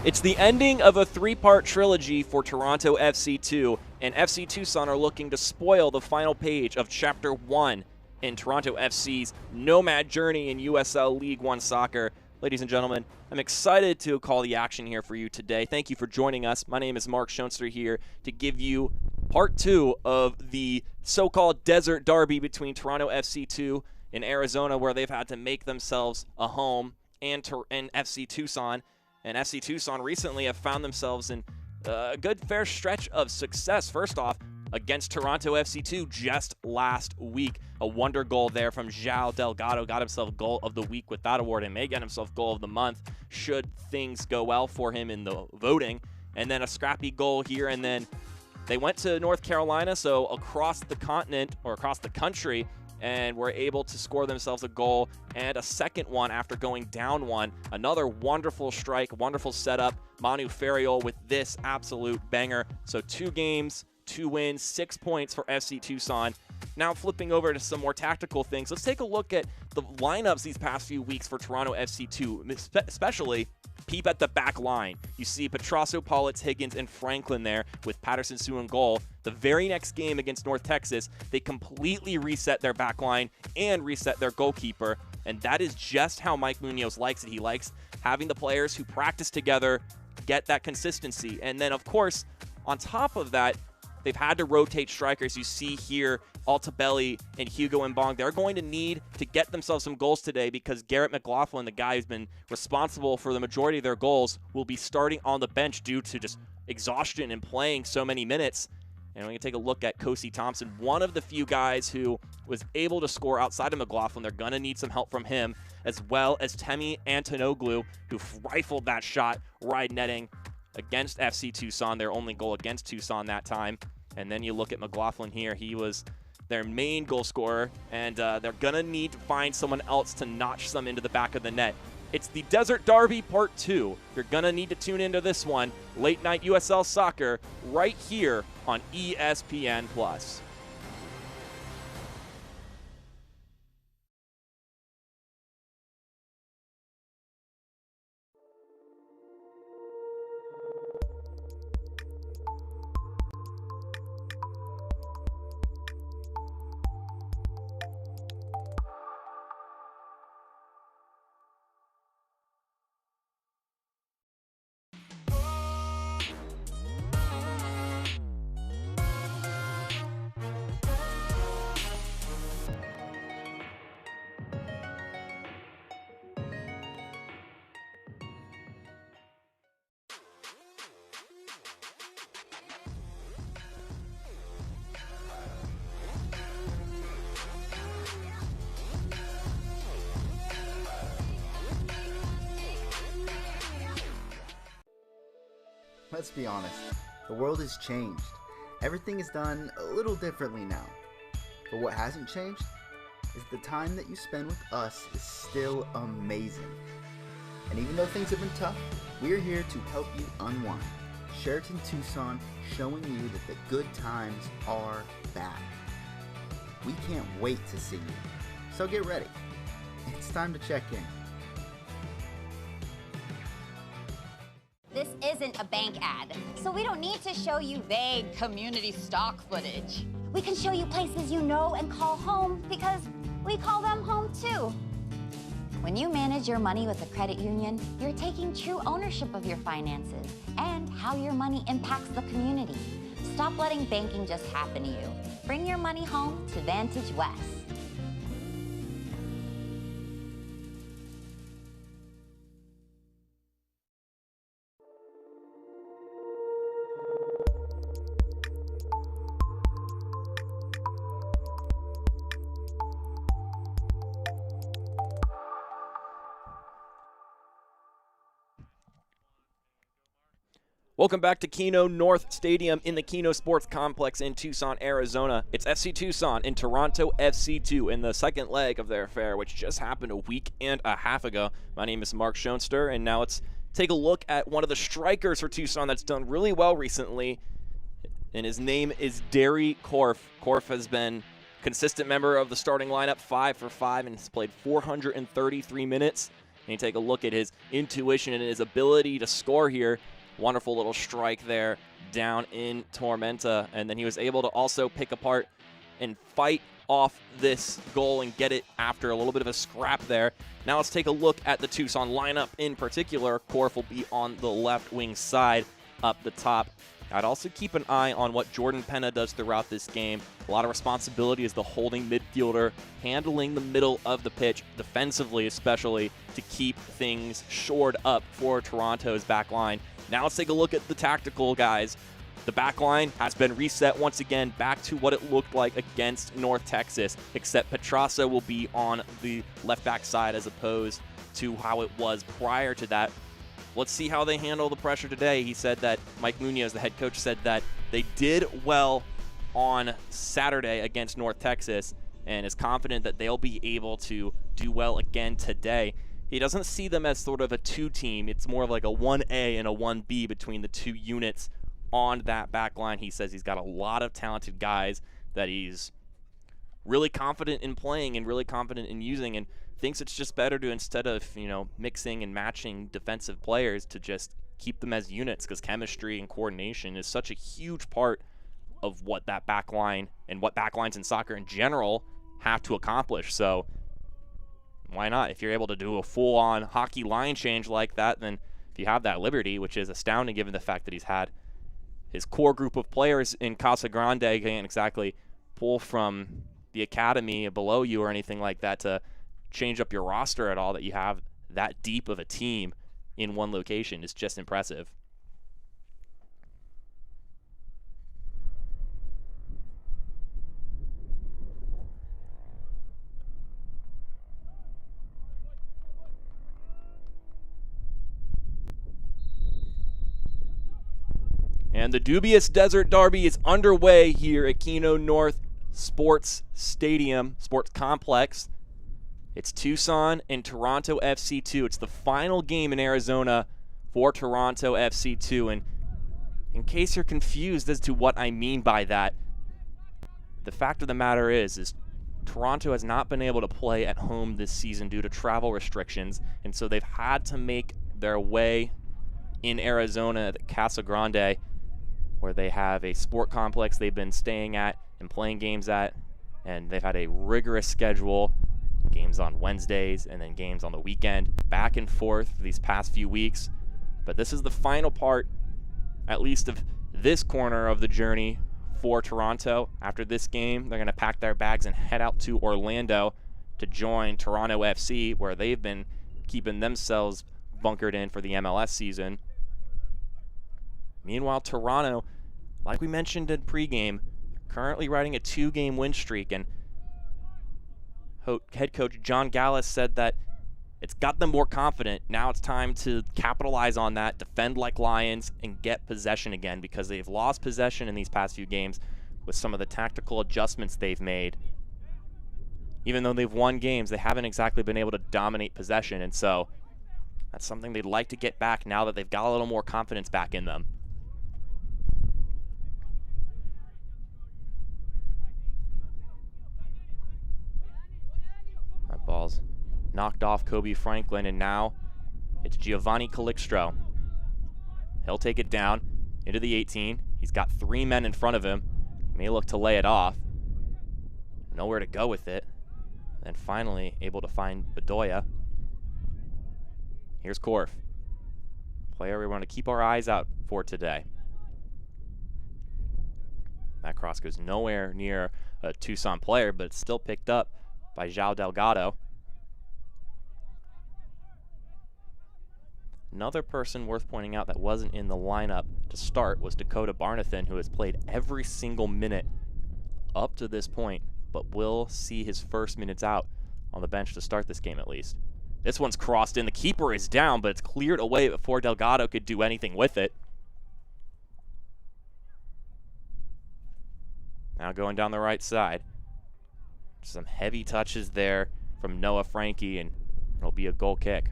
It's the ending of a three-part trilogy for Toronto FC2, and FC Tucson are looking to spoil the final page of Chapter 1 in Toronto FC's nomad journey in USL League One soccer. Ladies and gentlemen, I'm excited to call the action here for you today. Thank you for joining us. My name is Mark Schoenster here to give you part 2 of the so-called desert derby between Toronto FC2 in Arizona, where they've had to make themselves a home, and FC Tucson. And FC Tucson recently have found themselves in a good fair stretch of success. First off, against Toronto FC2 just last week. A wonder goal there from João Delgado. Got himself goal of the week with that award and may get himself goal of the month should things go well for him in the voting. And then a scrappy goal here. And then they went to North Carolina, so across the continent or across the country, and were able to score themselves a goal and a second one after going down one. Another wonderful strike, wonderful setup. Manu Ferriol with this absolute banger. So 2 games, 2 wins, 6 points for FC Tucson. Now flipping over to some more tactical things, let's take a look at the lineups these past few weeks for Toronto FC2, especially peep at the back line. You see Petrasso, Politz, Higgins, and Franklin there with Patterson, Sue, and goal. The very next game against North Texas, they completely reset their back line and reset their goalkeeper, and that is just how Mike Munoz likes it. He likes having the players who practice together get that consistency. And then, of course, on top of that, they've had to rotate strikers. You see here, Altabelli and Hugo Mbong. They're going to need to get themselves some goals today because Garrett McLaughlin, the guy who's been responsible for the majority of their goals, will be starting on the bench due to just exhaustion and playing so many minutes. And we can take a look at Kosi Thompson, one of the few guys who was able to score outside of McLaughlin. They're going to need some help from him, as well as Temi Antonoglu, who rifled that shot right netting against FC Tucson, their only goal against Tucson that time. And then you look at McLaughlin here. He was their main goal scorer, and they're going to need to find someone else to notch some into the back of the net. It's the Desert Derby Part 2. You're going to need to tune into this one, Late Night USL Soccer, right here on ESPN+. Let's be honest, the world has changed. Everything is done a little differently now. But what hasn't changed is the time that you spend with us is still amazing. And even though things have been tough, we're here to help you unwind. Sheraton Tucson showing you that the good times are back. We can't wait to see you. So get ready. It's time to check in. This isn't a bank ad, so we don't need to show you vague community stock footage. We can show you places you know and call home because we call them home too. When you manage your money with a credit union, you're taking true ownership of your finances and how your money impacts the community. Stop letting banking just happen to you. Bring your money home to Vantage West. Welcome back to Keno North Stadium in the Keno Sports Complex in Tucson, Arizona. It's FC Tucson and Toronto FC2 in the second leg of their affair, which just happened a week and a half ago. My name is Mark Schoenster, and now let's take a look at one of the strikers for Tucson that's done really well recently, and his name is Derry Korf. Korf has been consistent member of the starting lineup, 5 for 5, and has played 433 minutes. And you take a look at his intuition and his ability to score here. Wonderful little strike there down in Tormenta. And then he was able to also pick apart and fight off this goal and get it after a little bit of a scrap there. Now let's take a look at the Tucson lineup in particular. Korf will be on the left wing side up the top. I'd also keep an eye on what Jordan Penna does throughout this game. A lot of responsibility as the holding midfielder, handling the middle of the pitch, defensively especially, to keep things shored up for Toronto's back line. Now let's take a look at the tactical guys. The back line has been reset once again back to what it looked like against North Texas, except Petrasa will be on the left back side as opposed to how it was prior to that. Let's see how they handle the pressure today. He said that Mike Munoz, the head coach, said that they did well on Saturday against North Texas and is confident that they'll be able to do well again today. He doesn't see them as sort of a two team. It's more of like a 1A and a 1B between the two units on that back line. He says he's got a lot of talented guys that he's really confident in playing and really confident in using, and thinks it's just better to, instead of, mixing and matching defensive players, to just keep them as units, because chemistry and coordination is such a huge part of what that back line and what back lines in soccer in general have to accomplish. So why not? If you're able to do a full-on hockey line change like that, then if you have that liberty, which is astounding given the fact that he's had his core group of players in Casa Grande, can't exactly pull from the academy below you or anything like that to change up your roster at all, that you have that deep of a team in one location is just impressive. And the dubious Desert Derby is underway here at Keno North Sports Stadium, Sports Complex. It's Tucson and Toronto FC2. It's the final game in Arizona for Toronto FC2. And in case you're confused as to what I mean by that, the fact of the matter is Toronto has not been able to play at home this season due to travel restrictions. And so they've had to make their way in Arizona at Casa Grande, where they have a sport complex they've been staying at and playing games at. And they've had a rigorous schedule. Games on Wednesdays and then games on the weekend, back and forth for these past few weeks. But this is the final part, at least of this corner of the journey for Toronto. After this game, they're going to pack their bags and head out to Orlando to join Toronto FC, where they've been keeping themselves bunkered in for the MLS season. Meanwhile, Toronto, like we mentioned in pregame, currently riding a 2-game win streak, and head coach John Gallus said that it's got them more confident. Now it's time to capitalize on that, defend like lions, and get possession again, because they've lost possession in these past few games with some of the tactical adjustments they've made. Even though they've won games, they haven't exactly been able to dominate possession, and so that's something they'd like to get back now that they've got a little more confidence back in them. That ball's knocked off Kobe Franklin, and now it's Giovanni Calixtro. He'll take it down into the 18. He's got 3 men in front of him. He may look to lay it off. Nowhere to go with it. And then finally able to find Bedoya. Here's Korf, player we want to keep our eyes out for today. That cross goes nowhere near a Tucson player, but it's still picked up by João Delgado. Another person worth pointing out that wasn't in the lineup to start was Dakota Barnathan, who has played every single minute up to this point, but will see his first minutes out on the bench to start this game at least. This one's crossed in. The keeper is down, but it's cleared away before Delgado could do anything with it. Now going down the right side. Some heavy touches there from Noah Frankie, and it'll be a goal kick.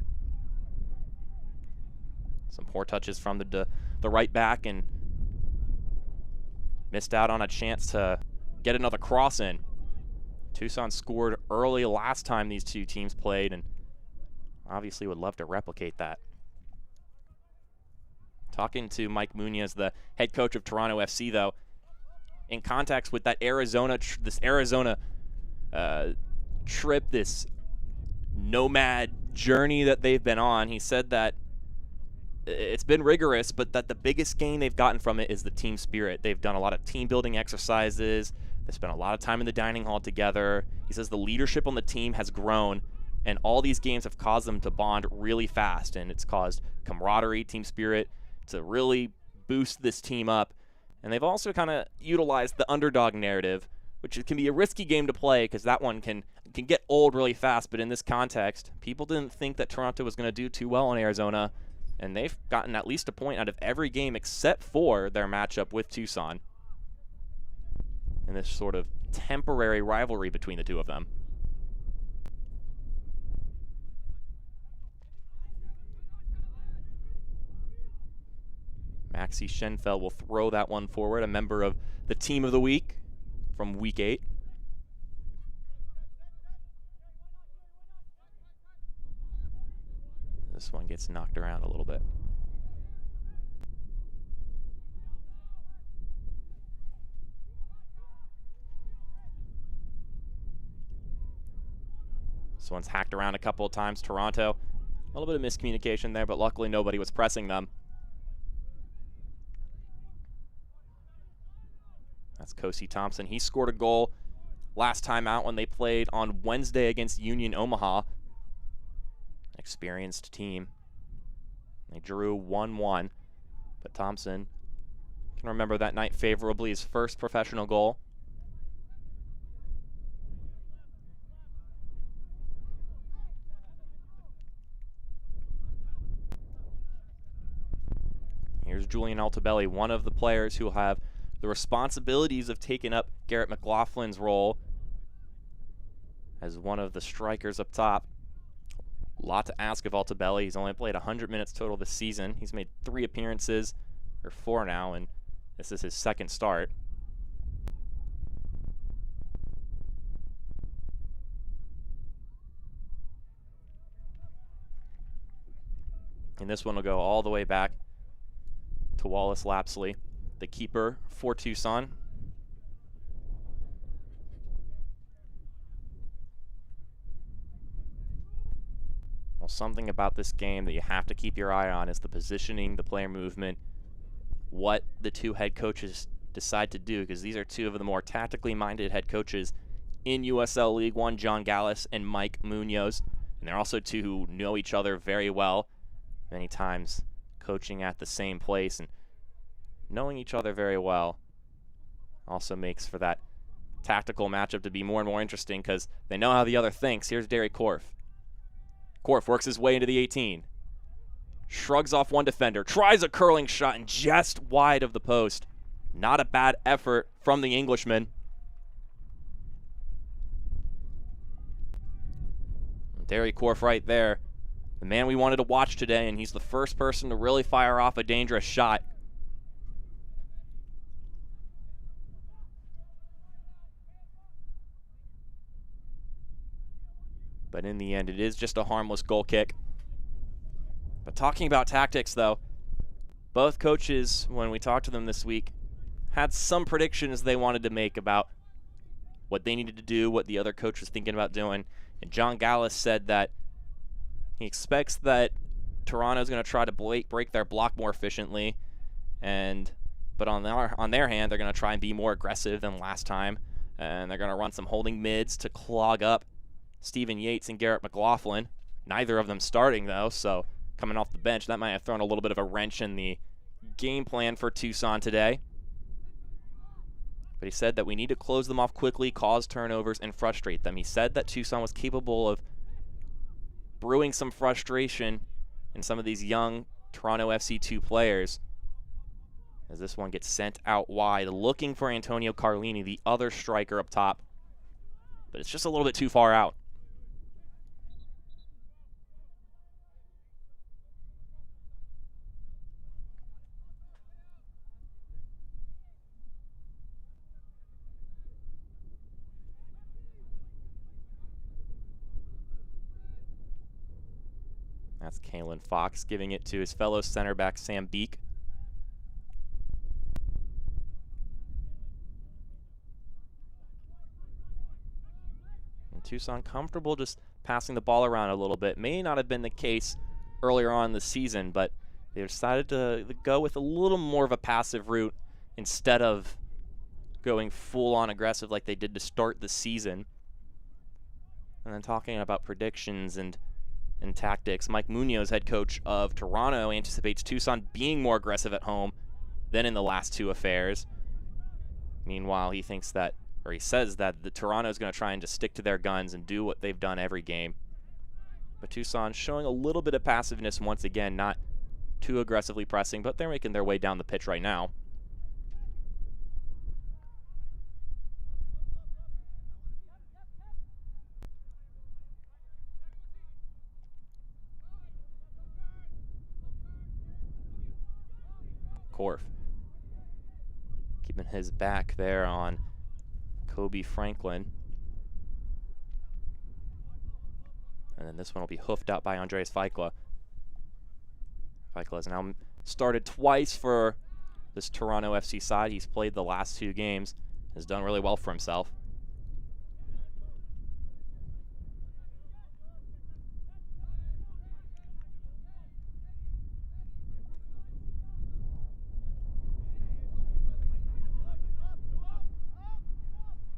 Some poor touches from the right back, and missed out on a chance to get another cross in. Tucson scored early last time these two teams played, and Obviously would love to replicate that. Talking to Mike Munoz, the head coach of Toronto FC, though, in context with that Arizona trip, this nomad journey that they've been on, he said that it's been rigorous, but that the biggest gain they've gotten from it is the team spirit. They've done a lot of team building exercises. They spent a lot of time in the dining hall together. He says the leadership on the team has grown, and all these games have caused them to bond really fast, and it's caused camaraderie, team spirit, to really boost this team up. And they've also kind of utilized the underdog narrative, which can be a risky game to play because that one can get old really fast. But in this context, people didn't think that Toronto was going to do too well in Arizona, and they've gotten at least a point out of every game except for their matchup with Tucson in this sort of temporary rivalry between the two of them. Maxi Schenfeld will throw that one forward, a member of the team of the week from week 8. This one gets knocked around a little bit. This one's hacked around a couple of times. Toronto, a little bit of miscommunication there, but luckily nobody was pressing them. That's Kosi Thompson. He scored a goal last time out when they played on Wednesday against Union Omaha. Experienced team. They drew 1-1, but Thompson can remember that night favorably, his first professional goal. Here's Julian Altobelli, one of the players who will have the responsibilities of taking up Garrett McLaughlin's role as one of the strikers up top. A lot to ask of Altobelli. He's only played 100 minutes total this season. He's made 3 appearances, or 4 now, and this is his second start. And this one will go all the way back to Wallace Lapsley, the keeper for Tucson. Well, something about this game that you have to keep your eye on is the positioning, the player movement, what the two head coaches decide to do, because these are two of the more tactically minded head coaches in USL League One, John Gallus and Mike Munoz. And they're also two who know each other very well, many times coaching at the same place, and knowing each other very well also makes for that tactical matchup to be more and more interesting because they know how the other thinks. Here's Derek Korf. Korf works his way into the 18. Shrugs off one defender, tries a curling shot, and just wide of the post. Not a bad effort from the Englishman. Derek Korf right there, the man we wanted to watch today, and he's the first person to really fire off a dangerous shot. But in the end, it is just a harmless goal kick. But talking about tactics, though, both coaches, when we talked to them this week, had some predictions they wanted to make about what they needed to do, what the other coach was thinking about doing. And John Gallus said that he expects that Toronto's going to try to break their block more efficiently, but on their hand, they're going to try and be more aggressive than last time, and they're going to run some holding mids to clog up Stephen Yates and Garrett McLaughlin. Neither of them starting, though, so coming off the bench, that might have thrown a little bit of a wrench in the game plan for Tucson today. But he said that we need to close them off quickly, cause turnovers, and frustrate them. He said that Tucson was capable of brewing some frustration in some of these young Toronto FC2 players, as this one gets sent out wide, looking for Antonio Carlini, the other striker up top. But it's just a little bit too far out. That's Kalen Fox giving it to his fellow center back, Sam Beek. And Tucson comfortable just passing the ball around a little bit. May not have been the case earlier on in the season, but they decided to go with a little more of a passive route instead of going full-on aggressive like they did to start the season. And then talking about predictions and tactics, Mike Munoz, head coach of Toronto, anticipates Tucson being more aggressive at home than in the last two affairs. Meanwhile, he thinks that, or he says that the Toronto is going to try and just stick to their guns and do what they've done every game. But Tucson showing a little bit of passiveness once again, not too aggressively pressing, but they're making their way down the pitch right now. Korf keeping his back there on Kobe Franklin. And then this one will be hoofed out by Andreas Feikla. Feikla has now started twice for this Toronto FC side. He's played the last two games, has done really well for himself.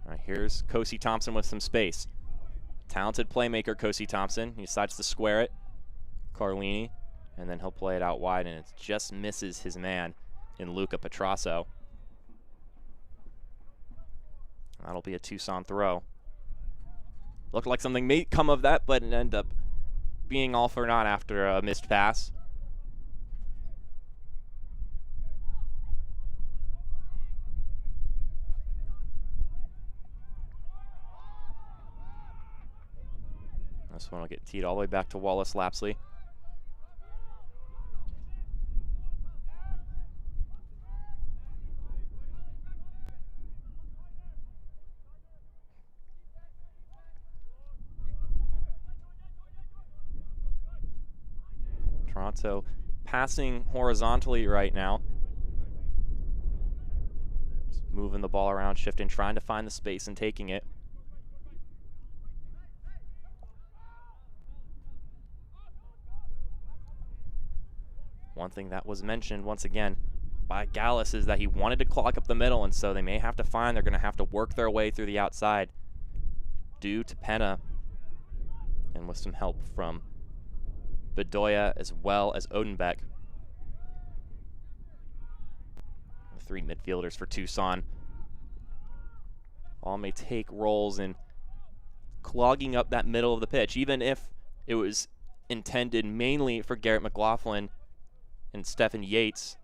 All right, here's Kosi Thompson with some space. Talented playmaker, Kosi Thompson. He decides to square it. Carlini, and then he'll play it out wide, and it just misses his man in Luca Petrasso. That'll be a Tucson throw. Looked like something may come of that, but it ended up being all for naught after a missed pass. This one will get teed all the way back to Wallace Lapsley. Toronto passing horizontally right now. Just moving the ball around, shifting, trying to find the space and taking it. One thing that was mentioned once again by Gallus is that he wanted to clog up the middle, and so they may have to find they're going to have to work their way through the outside due to Penna and with some help from Bedoya as well as Odenbeck. The three midfielders for Tucson all may take roles in clogging up that middle of the pitch, even if it was intended mainly for Garrett McLaughlin and Stephen Yates.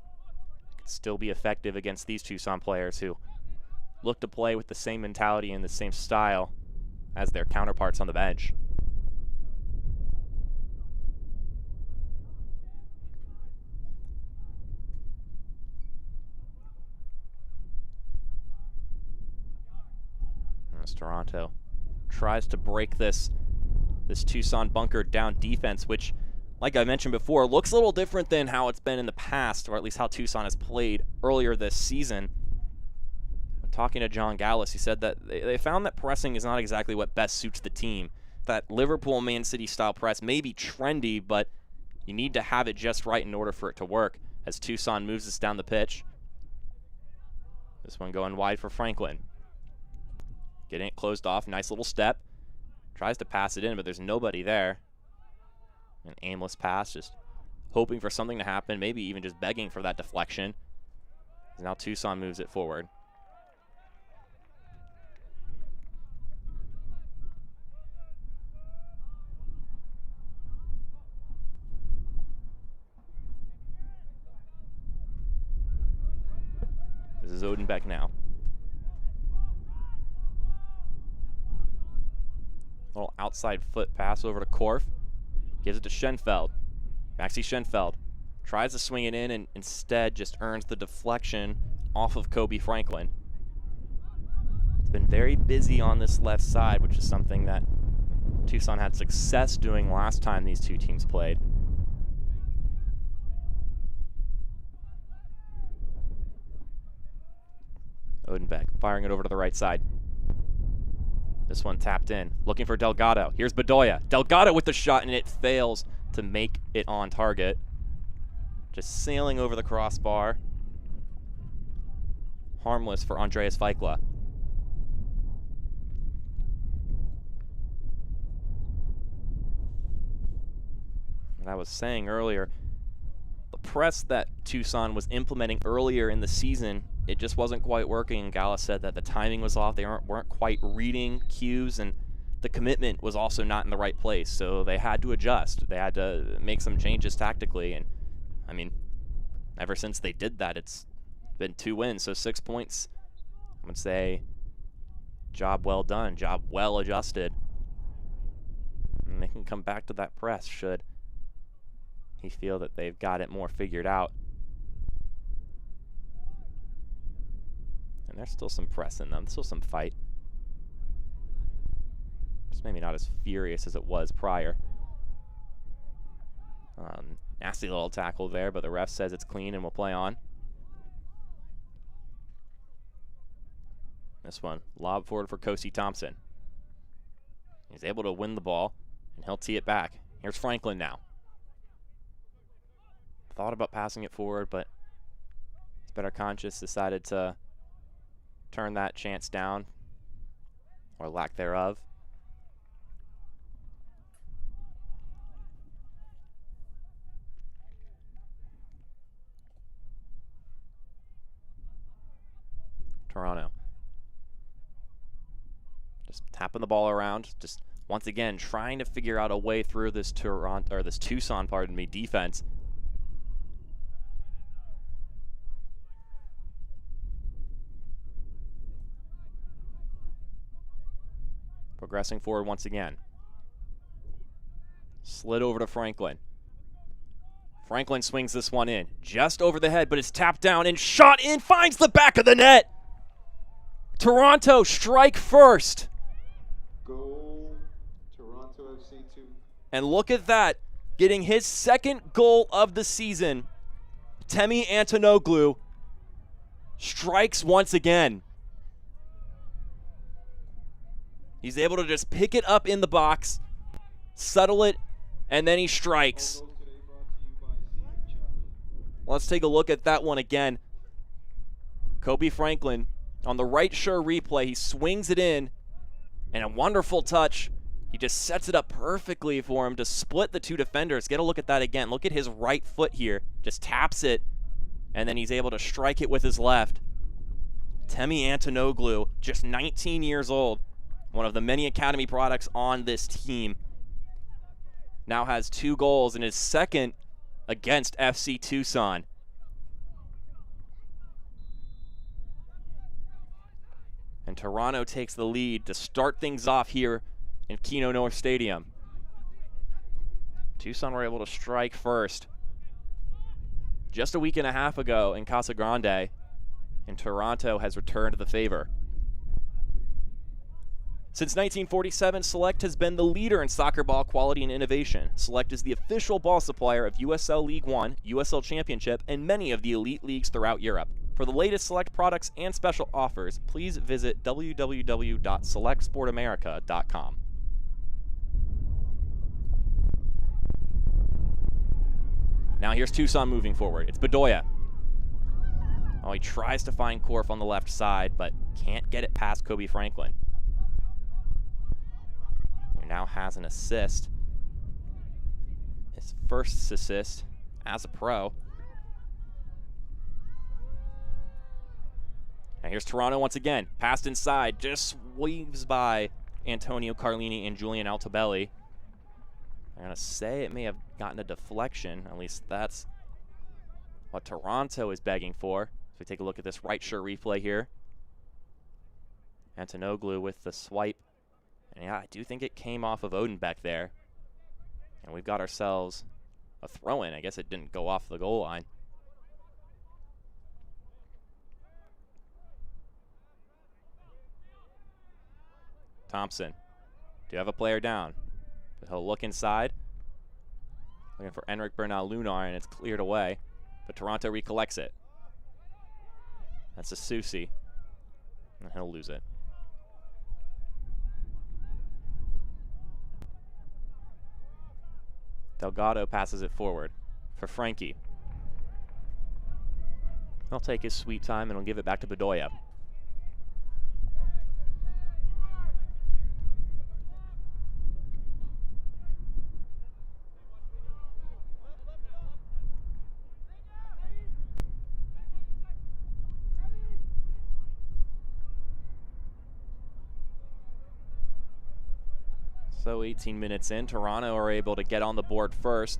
It could still be effective against these Tucson players who look to play with the same mentality and the same style as their counterparts on the bench. As Toronto tries to break this Tucson bunkered down defense, which, like I mentioned before, looks a little different than how it's been in the past, or at least how Tucson has played earlier this season. When talking to John Gallus, he said that they found that pressing is not exactly what best suits the team. That Liverpool Man City style press may be trendy, but you need to have it just right in order for it to work, as Tucson moves this down the pitch. This one going wide for Franklin. Getting it closed off, nice little step. Tries to pass it in, but there's nobody there. An aimless pass, just hoping for something to happen, maybe even just begging for that deflection. Now Tucson moves it forward. This is Odenbeck now. Little outside foot pass over to Korf. Gives it to Schenfeld. Maxi Schenfeld tries to swing it in and instead just earns the deflection off of Kobe Franklin. It's been very busy on this left side, which is something that Tucson had success doing last time these two teams played. Odenbeck firing it over to the right side. This one tapped in, looking for Delgado. Here's Bedoya. Delgado with the shot, and it fails to make it on target. Just sailing over the crossbar. Harmless for Andreas Feikla. And I was saying earlier, the press that Tucson was implementing earlier in the season, it just wasn't quite working. And Gala said that the timing was off. They weren't quite reading cues, and the commitment was also not in the right place. So they had to adjust. They had to make some changes tactically. And, I mean, ever since they did that, it's been 2 wins. So 6 points, I would say, job well done, job well adjusted. And they can come back to that press should he feel that they've got it more figured out. And there's still some press in them, still some fight. Just maybe not as furious as it was prior. Nasty little tackle there, but the ref says it's clean and we'll play on. This one, lob forward for Kosi Thompson. He's able to win the ball, and he'll tee it back. Here's Franklin now. Thought about passing it forward, but he's better conscious, decided to turn that chance down, or lack thereof. Toronto. Just tapping the ball around, just once again trying to figure out a way through this Tucson, defense. Progressing forward once again. Slid over to Franklin. Franklin swings this one in, just over the head, but it's tapped down and shot in, finds the back of the net. Toronto strike first. Goal, Toronto FC 2. And look at that, getting his second goal of the season. Temi Antonoglu strikes once again. He's able to just pick it up in the box, settle it, and then he strikes. Let's take a look at that one again. Kobe Franklin on the right sure replay. He swings it in, and a wonderful touch. He just sets it up perfectly for him to split the 2 defenders. Get a look at that again. Look at his right foot here. Just taps it, and then he's able to strike it with his left. Temi Antonoglu, just 19 years old. One of the many academy products on this team. Now has 2 goals in his second against FC Tucson. And Toronto takes the lead to start things off here in Keno North Stadium. Tucson were able to strike first just a week and a half ago in Casa Grande, and Toronto has returned the favor. Since 1947, Select has been the leader in soccer ball quality and innovation. Select is the official ball supplier of USL League One, USL Championship, and many of the elite leagues throughout Europe. For the latest Select products and special offers, please visit www.selectsportamerica.com. Now here's Tucson moving forward. It's Bedoya. Oh, he tries to find Korf on the left side, but can't get it past Kobe Franklin. Now has an assist. His first assist as a pro. Now here's Toronto once again. Passed inside, just weaves by Antonio Carlini and Julian Altobelli. I'm going to say it may have gotten a deflection. At least that's what Toronto is begging for. So we take a look at this right sure replay here. Antonoglu with the swipe. And yeah, I do think it came off of Odenbeck there. And we've got ourselves a throw-in. I guess it didn't go off the goal line. Thompson. Do you have a player down? But he'll look inside. Looking for Enric Bernal Lunar, and it's cleared away. But Toronto recollects it. That's a Susi. And he'll lose it. Delgado passes it forward for Frankie. He'll take his sweet time and he'll give it back to Bedoya. So 18 minutes in, Toronto are able to get on the board first.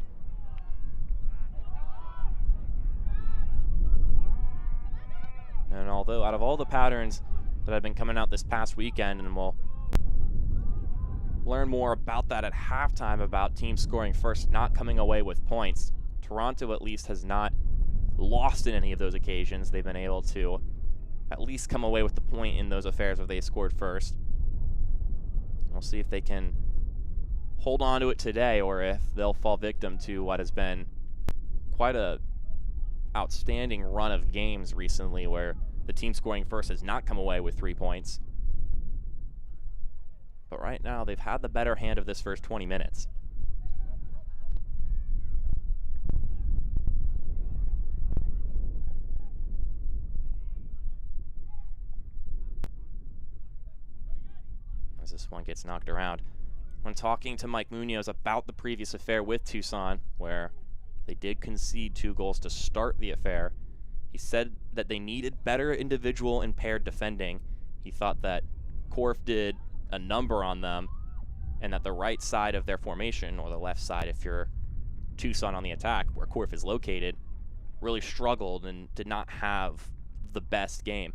And although out of all the patterns that have been coming out this past weekend, and we'll learn more about that at halftime about teams scoring first, not coming away with points, Toronto at least has not lost in any of those occasions. They've been able to at least come away with the point in those affairs where they scored first. We'll see if they can hold on to it today or if they'll fall victim to what has been quite a outstanding run of games recently where the team scoring first has not come away with 3 points. But right now, they've had the better hand of this first 20 minutes. As this one gets knocked around. When talking to Mike Munoz about the previous affair with Tucson, where they did concede 2 goals to start the affair, he said that they needed better individual and paired defending. He thought that Korf did a number on them, and that the right side of their formation, or the left side if you're Tucson on the attack, where Korf is located, really struggled and did not have the best game.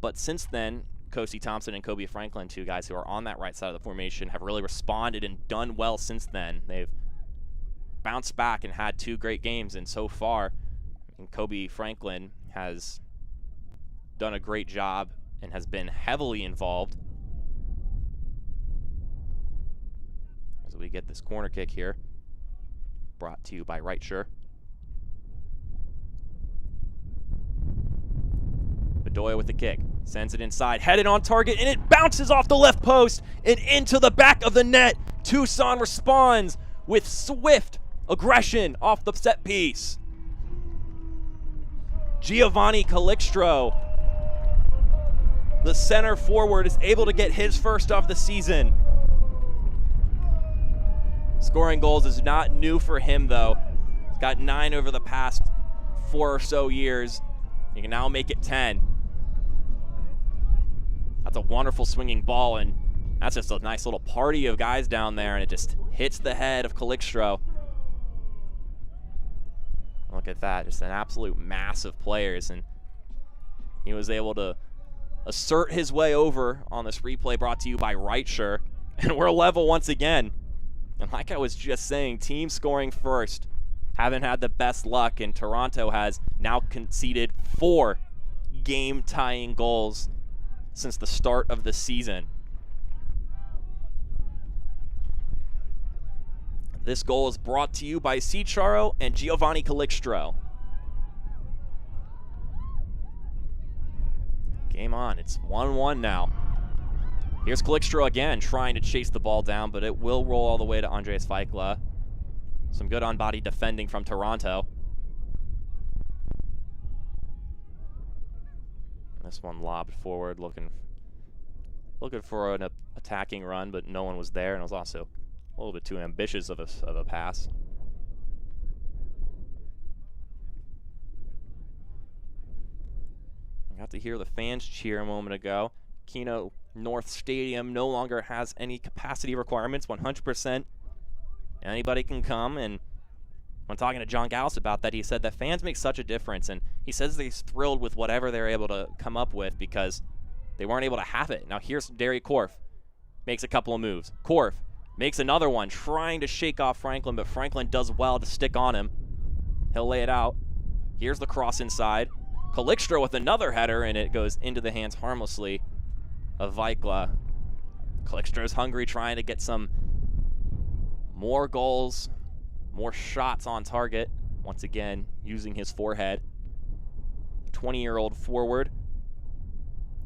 But since then, Kosi Thompson and Kobe Franklin, 2 guys who are on that right side of the formation, have really responded and done well since then. They've bounced back and had 2 great games, and so far, Kobe Franklin has done a great job and has been heavily involved. As we get this corner kick here, brought to you by Reitscher. Bedoya with the kick, sends it inside, headed on target, and it bounces off the left post and into the back of the net. Tucson responds with swift aggression off the set piece. Giovanni Calixtro, the center forward, is able to get his first of the season. Scoring goals is not new for him, though. He's got 9 over the past 4 or so years. He can now make it 10. That's a wonderful swinging ball, and that's just a nice little party of guys down there, and it just hits the head of Calixtro. Look at that, just an absolute mass of players, and he was able to assert his way over on this replay brought to you by Reitscher, and we're level once again. And like I was just saying, team scoring first haven't had the best luck, and Toronto has now conceded 4 game-tying goals since the start of the season. This goal is brought to you by Cicharo and Giovanni Calixtro. Game on, it's 1-1 now. Here's Calixtro again, trying to chase the ball down, but it will roll all the way to Andres Vaikla. Some good on-body defending from Toronto. This one lobbed forward, looking for an attacking run, but no one was there, and it was also a little bit too ambitious of a pass. I got to hear the fans cheer a moment ago. Keno North Stadium no longer has any capacity requirements, 100%. Anybody can come, and when talking to John Gauss about that, he said that fans make such a difference, and he says that he's thrilled with whatever they're able to come up with because they weren't able to have it. Now here's Derry Korf, makes a couple of moves. Korf makes another one, trying to shake off Franklin, but Franklin does well to stick on him. He'll lay it out. Here's the cross inside. Calixtro with another header, and it goes into the hands harmlessly of Vaikla. Calixtro's hungry, trying to get some more goals, more shots on target. Once again, using his forehead. 20-year-old forward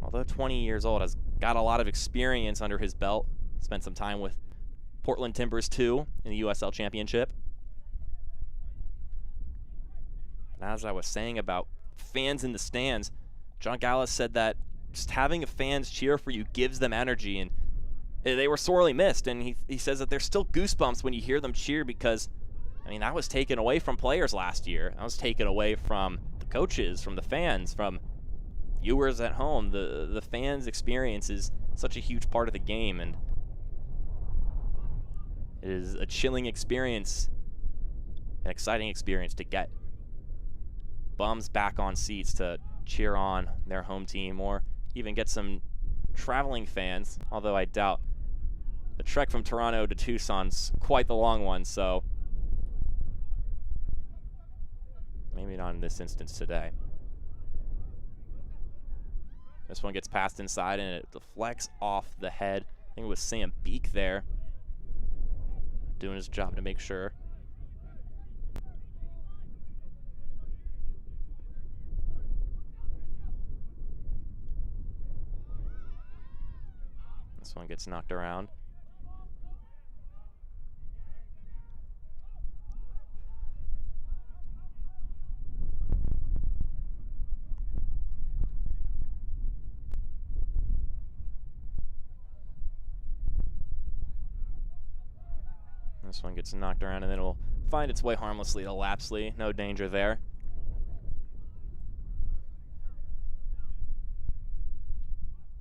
although 20 years old, has got a lot of experience under his belt. Spent some time with Portland Timbers too in the USL Championship. And as I was saying about fans in the stands, John Gallus said that just having fans cheer for you gives them energy, and they were sorely missed. And he says that there's still goosebumps when you hear them cheer because, I mean, that was taken away from players last year. That was taken away from the coaches, from the fans, from viewers at home. The fans' experience is such a huge part of the game, and it is a chilling experience, an exciting experience to get bums back on seats to cheer on their home team, or even get some traveling fans, although I doubt the trek from Toronto to Tucson's quite the long one, so maybe not in this instance today. This one gets passed inside and it deflects off the head. I think it was Sam Beek there doing his job to make sure. This one gets knocked around. This one gets knocked around and then it'll find its way harmlessly to Lapsley. No danger there.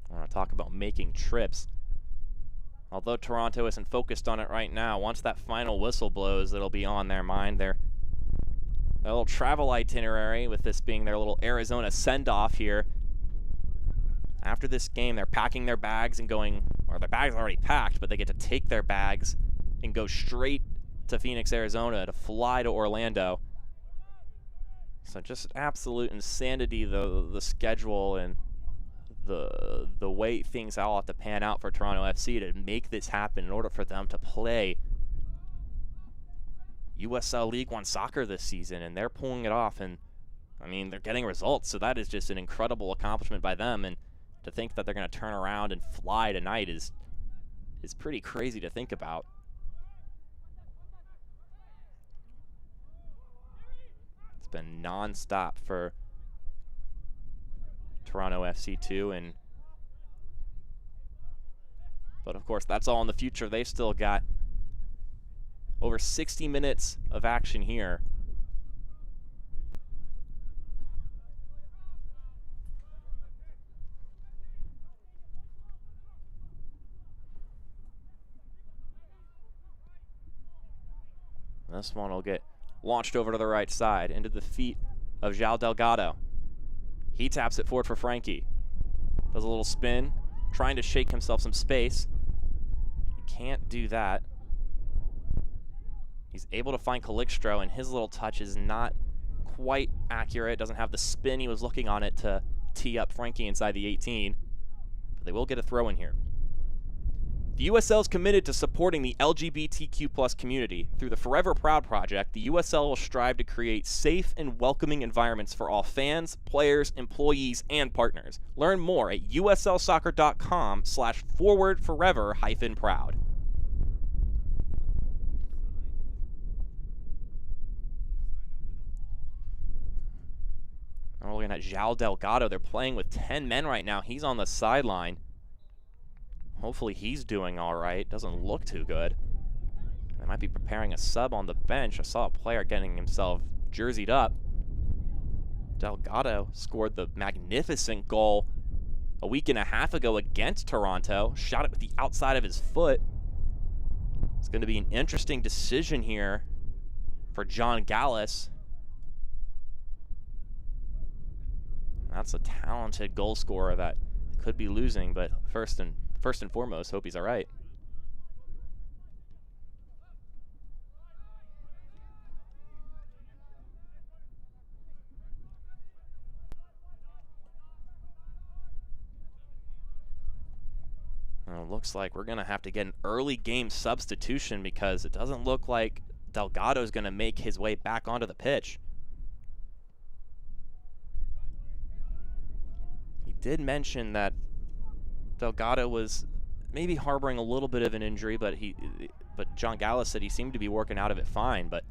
I want to talk about making trips. Although Toronto isn't focused on it right now, once that final whistle blows, it'll be on their mind. Their little travel itinerary, with this being their little Arizona send-off here. After this game, they're packing their bags and going, or their bags are already packed, but they get to take their bags and go straight to Phoenix, Arizona to fly to Orlando. So just absolute insanity, the schedule and the way things all have to pan out for Toronto FC to make this happen in order for them to play USL League One soccer this season, and they're pulling it off, and I mean, they're getting results, so that is just an incredible accomplishment by them, and to think that they're going to turn around and fly tonight is pretty crazy to think about. It's been non-stop for Toronto FC2, but of course that's all in the future. They've still got over 60 minutes of action here. This one will get launched over to the right side into the feet of João Delgado. He taps it forward for Frankie. Does a little spin, trying to shake himself some space. He can't do that. He's able to find Calixtro, and his little touch is not quite accurate. Doesn't have the spin he was looking on it to tee up Frankie inside the 18. But they will get a throw in here. The USL is committed to supporting the LGBTQ+ community. Through the Forever Proud project, the USL will strive to create safe and welcoming environments for all fans, players, employees, and partners. Learn more at uslsoccer.com/forwardforever-proud. Now we're looking at João Delgado. They're playing with 10 men right now. He's on the sideline. Hopefully he's doing all right. Doesn't look too good. They might be preparing a sub on the bench. I saw a player getting himself jerseyed up. Delgado scored the magnificent goal a week and a half ago against Toronto. Shot it with the outside of his foot. It's going to be an interesting decision here for John Gallus. That's a talented goal scorer that could be losing, but first and foremost, hope he's all right. Well, it looks like we're going to have to get an early game substitution because it doesn't look like Delgado's going to make his way back onto the pitch. He did mention that Delgado was maybe harboring a little bit of an injury, but John Gallus said he seemed to be working out of it fine, but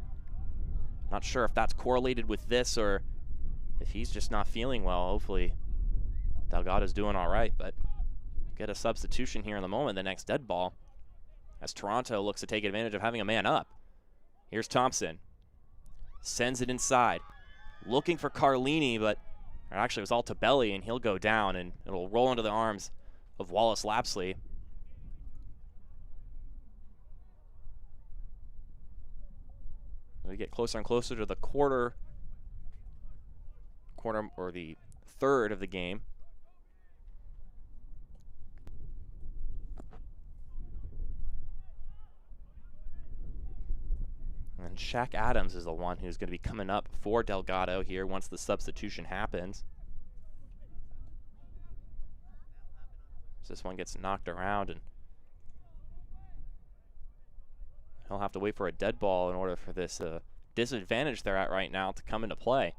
not sure if that's correlated with this or if he's just not feeling well. Hopefully Delgado's doing all right, but get a substitution here in the moment, the next dead ball, as Toronto looks to take advantage of having a man up. Here's Thompson. Sends it inside. Looking for Carlini, but actually it was Altobelli, and he'll go down, and it'll roll into the arms of Wallace Lapsley. We get closer and closer to the quarter or the third of the game. And Shaq Adams is the one who's going to be coming up for Delgado here once the substitution happens. So this one gets knocked around, and he'll have to wait for a dead ball in order for this disadvantage they're at right now to come into play.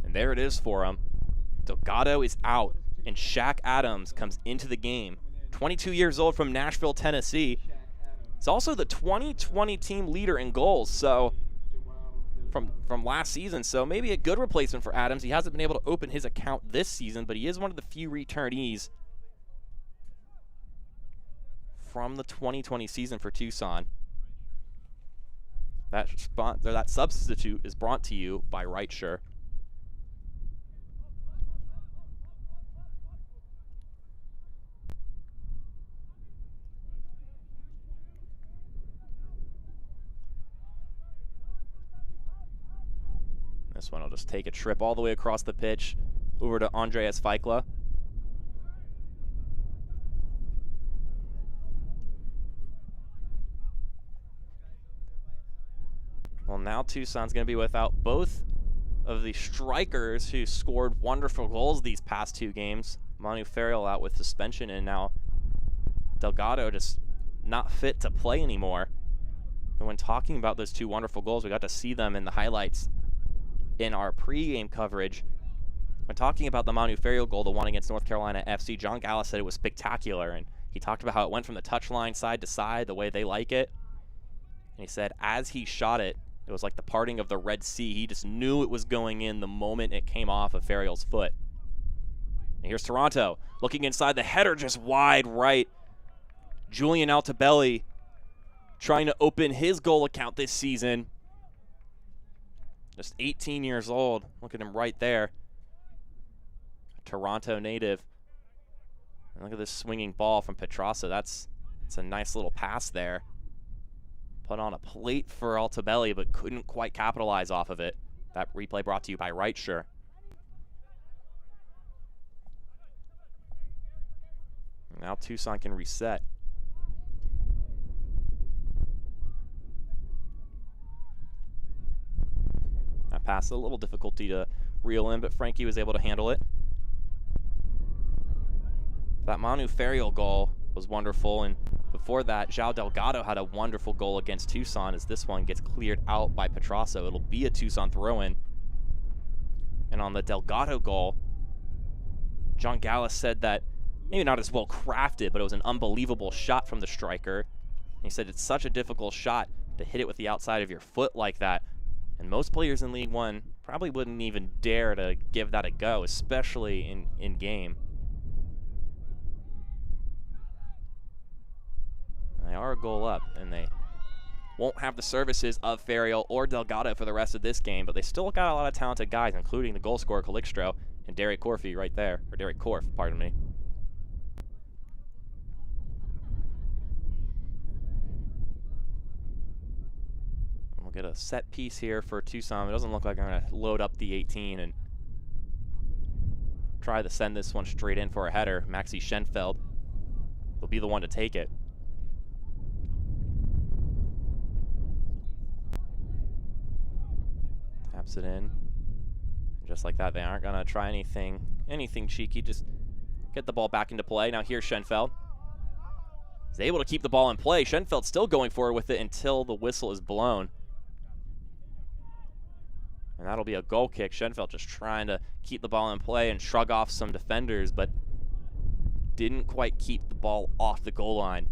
And there it is for him. Delgado is out, and Shaq Adams comes into the game. 22 years old from Nashville, Tennessee. He's also the 2020 team leader in goals, so from last season, so maybe a good replacement for Adams. He hasn't been able to open his account this season, but he is one of the few returnees from the 2020 season for Tucson. That substitute is brought to you by Rightshire. This one will just take a trip all the way across the pitch over to Andreas Feikla. Well, now Tucson's going to be without both of the strikers who scored wonderful goals these past two games. Manu Ferriel out with suspension, and now Delgado just not fit to play anymore. And when talking about those two wonderful goals, we got to see them in the highlights in our pregame coverage. When talking about the Manu Ferriel goal, the one against North Carolina FC, John Gallus said it was spectacular, and he talked about how it went from the touchline side to side, the way they like it. And he said as he shot it, it was like the parting of the Red Sea. He just knew it was going in the moment it came off of Ferriel's foot. And here's Toronto looking inside, the header just wide right. Julian Altobelli trying to open his goal account this season. Just 18 years old. Look at him right there. Toronto native. And look at this swinging ball from Petrasa. That's a nice little pass there. Put on a plate for Altobelli, but couldn't quite capitalize off of it. That replay brought to you by Rightshire. Now Tucson can reset. That pass, a little difficulty to reel in, but Frankie was able to handle it. That Manu Ferriel goal was wonderful, and before that, João Delgado had a wonderful goal against Tucson as this one gets cleared out by Petrasso. It'll be a Tucson throw-in. And on the Delgado goal, John Gallus said that maybe not as well crafted, but it was an unbelievable shot from the striker. And he said it's such a difficult shot to hit it with the outside of your foot like that. And most players in League One probably wouldn't even dare to give that a go, especially in game. They are a goal up, and they won't have the services of Ferriel or Delgado for the rest of this game, but they still got a lot of talented guys, including the goal scorer Calixtro and Derek Corfey right there, or Derek Korf, pardon me. We'll get a set piece here for Tucson. It doesn't look like I'm going to load up the 18 and try to send this one straight in for a header. Maxi Schenfeld will be the one to take it. Taps it in. Just like that, they aren't going to try anything cheeky. Just get the ball back into play. Now here's Schenfeld. He's able to keep the ball in play. Schenfeld's still going forward with it until the whistle is blown. And that'll be a goal kick. Schenfeld just trying to keep the ball in play and shrug off some defenders, but didn't quite keep the ball off the goal line.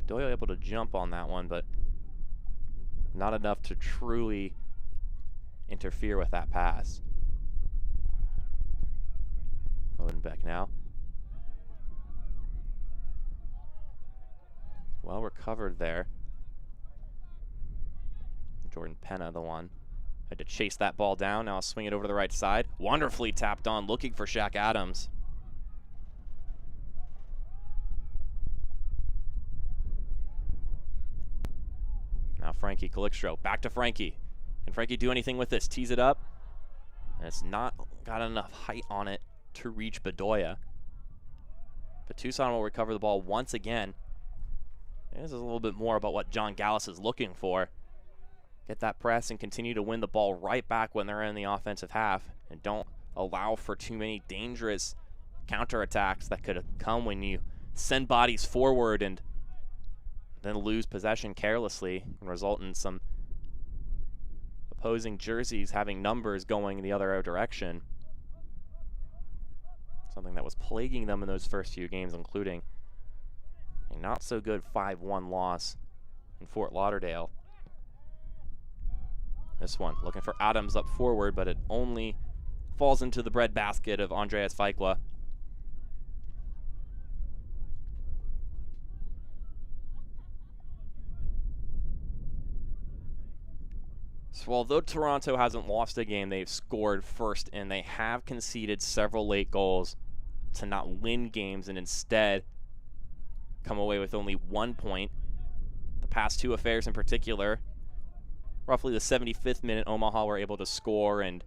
Doyle able to jump on that one, but not enough to truly interfere with that pass. Odenbeck now. Well recovered there. Jordan Penna, the one. Had to chase that ball down. Now swing it over to the right side. Wonderfully tapped on, looking for Shaq Adams. Now Frankie Calixtro. Back to Frankie. Can Frankie do anything with this? Tease it up. And it's not got enough height on it to reach Bedoya. But Tucson will recover the ball once again. This is a little bit more about what John Gallus is looking for. Get that press and continue to win the ball right back when they're in the offensive half. And don't allow for too many dangerous counterattacks that could come when you send bodies forward and then lose possession carelessly and result in some opposing jerseys having numbers going the other direction. Something that was plaguing them in those first few games, including a not-so-good 5-1 loss in Fort Lauderdale. This one, looking for Adams up forward, but it only falls into the breadbasket of Andreas Feikla. So although Toronto hasn't lost a game, they've scored first, and they have conceded several late goals to not win games and instead come away with only 1 point. The past two affairs in particular, roughly the 75th minute, Omaha were able to score and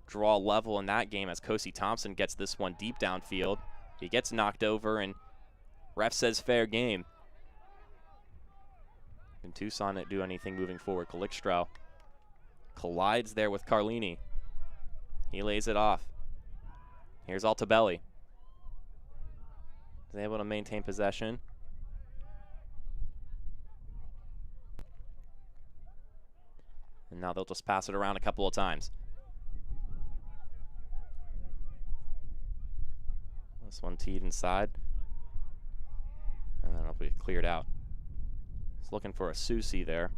draw level in that game as Kosi Thompson gets this one deep downfield. He gets knocked over and ref says fair game. Can Tucson not do anything moving forward? Calixtro collides there with Carlini. He lays it off. Here's Altabelli. Is able to maintain possession. And now they'll just pass it around a couple of times. This one teed inside. And then it'll be cleared out. It's looking for a Susi there.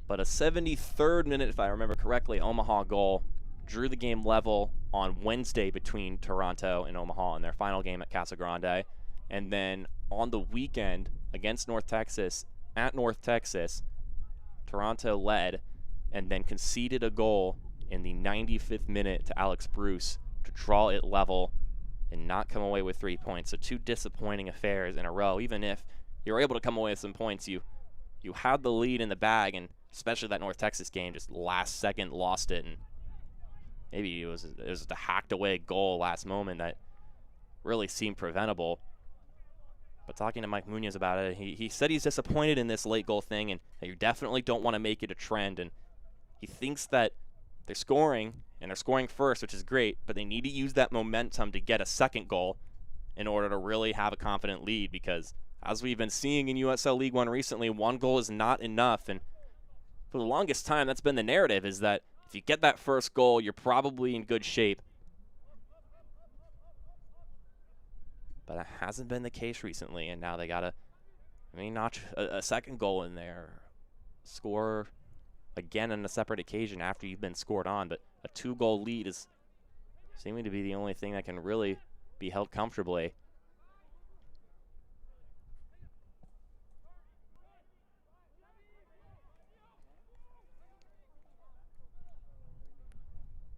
But a 73rd minute, if I remember correctly, Omaha goal drew the game level on Wednesday between Toronto and Omaha in their final game at Casa Grande. And then on the weekend against North Texas, at North Texas, Toronto led and then conceded a goal in the 95th minute to Alex Bruce to draw it level and not come away with 3 points. So two disappointing affairs in a row. Even if you were able to come away with some points, you had the lead in the bag, and especially that North Texas game, just last second lost it, and maybe it was just a hacked away goal last moment that really seemed preventable. But talking to Mike Munoz about it, he said he's disappointed in this late goal thing and that you definitely don't want to make it a trend. And he thinks that they're scoring, and they're scoring first, which is great, but they need to use that momentum to get a second goal in order to really have a confident lead, because as we've been seeing in USL League One recently, one goal is not enough. And for the longest time, that's been the narrative, is that if you get that first goal, you're probably in good shape. But it hasn't been the case recently, and now they got to, notch a second goal in there, score again on a separate occasion after you've been scored on. But a 2-goal lead is seeming to be the only thing that can really be held comfortably.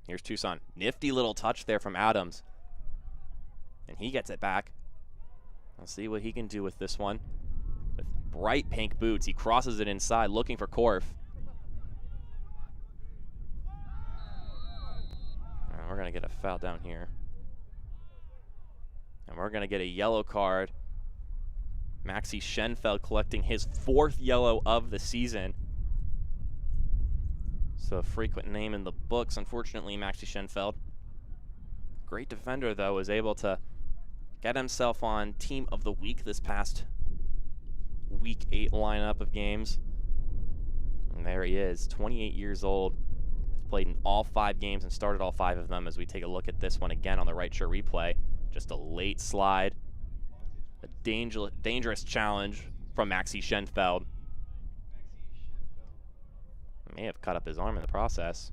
Here's Tucson. Nifty little touch there from Adams. And he gets it back. Let's see what he can do with this one. With bright pink boots, he crosses it inside, looking for Korf. We're going to get a foul down here. And we're going to get a yellow card. Maxi Schenfeld collecting his 4th yellow of the season. So a frequent name in the books, unfortunately, Maxi Schenfeld. Great defender, though, was able to get himself on Team of the Week this past Week 8 lineup of games. And there he is, 28 years old. Played in all 5 games and started all 5 of them as we take a look at this one again on the right shirt replay. Just a late slide. A dangerous challenge from Maxi Schenfeld. May have cut up his arm in the process.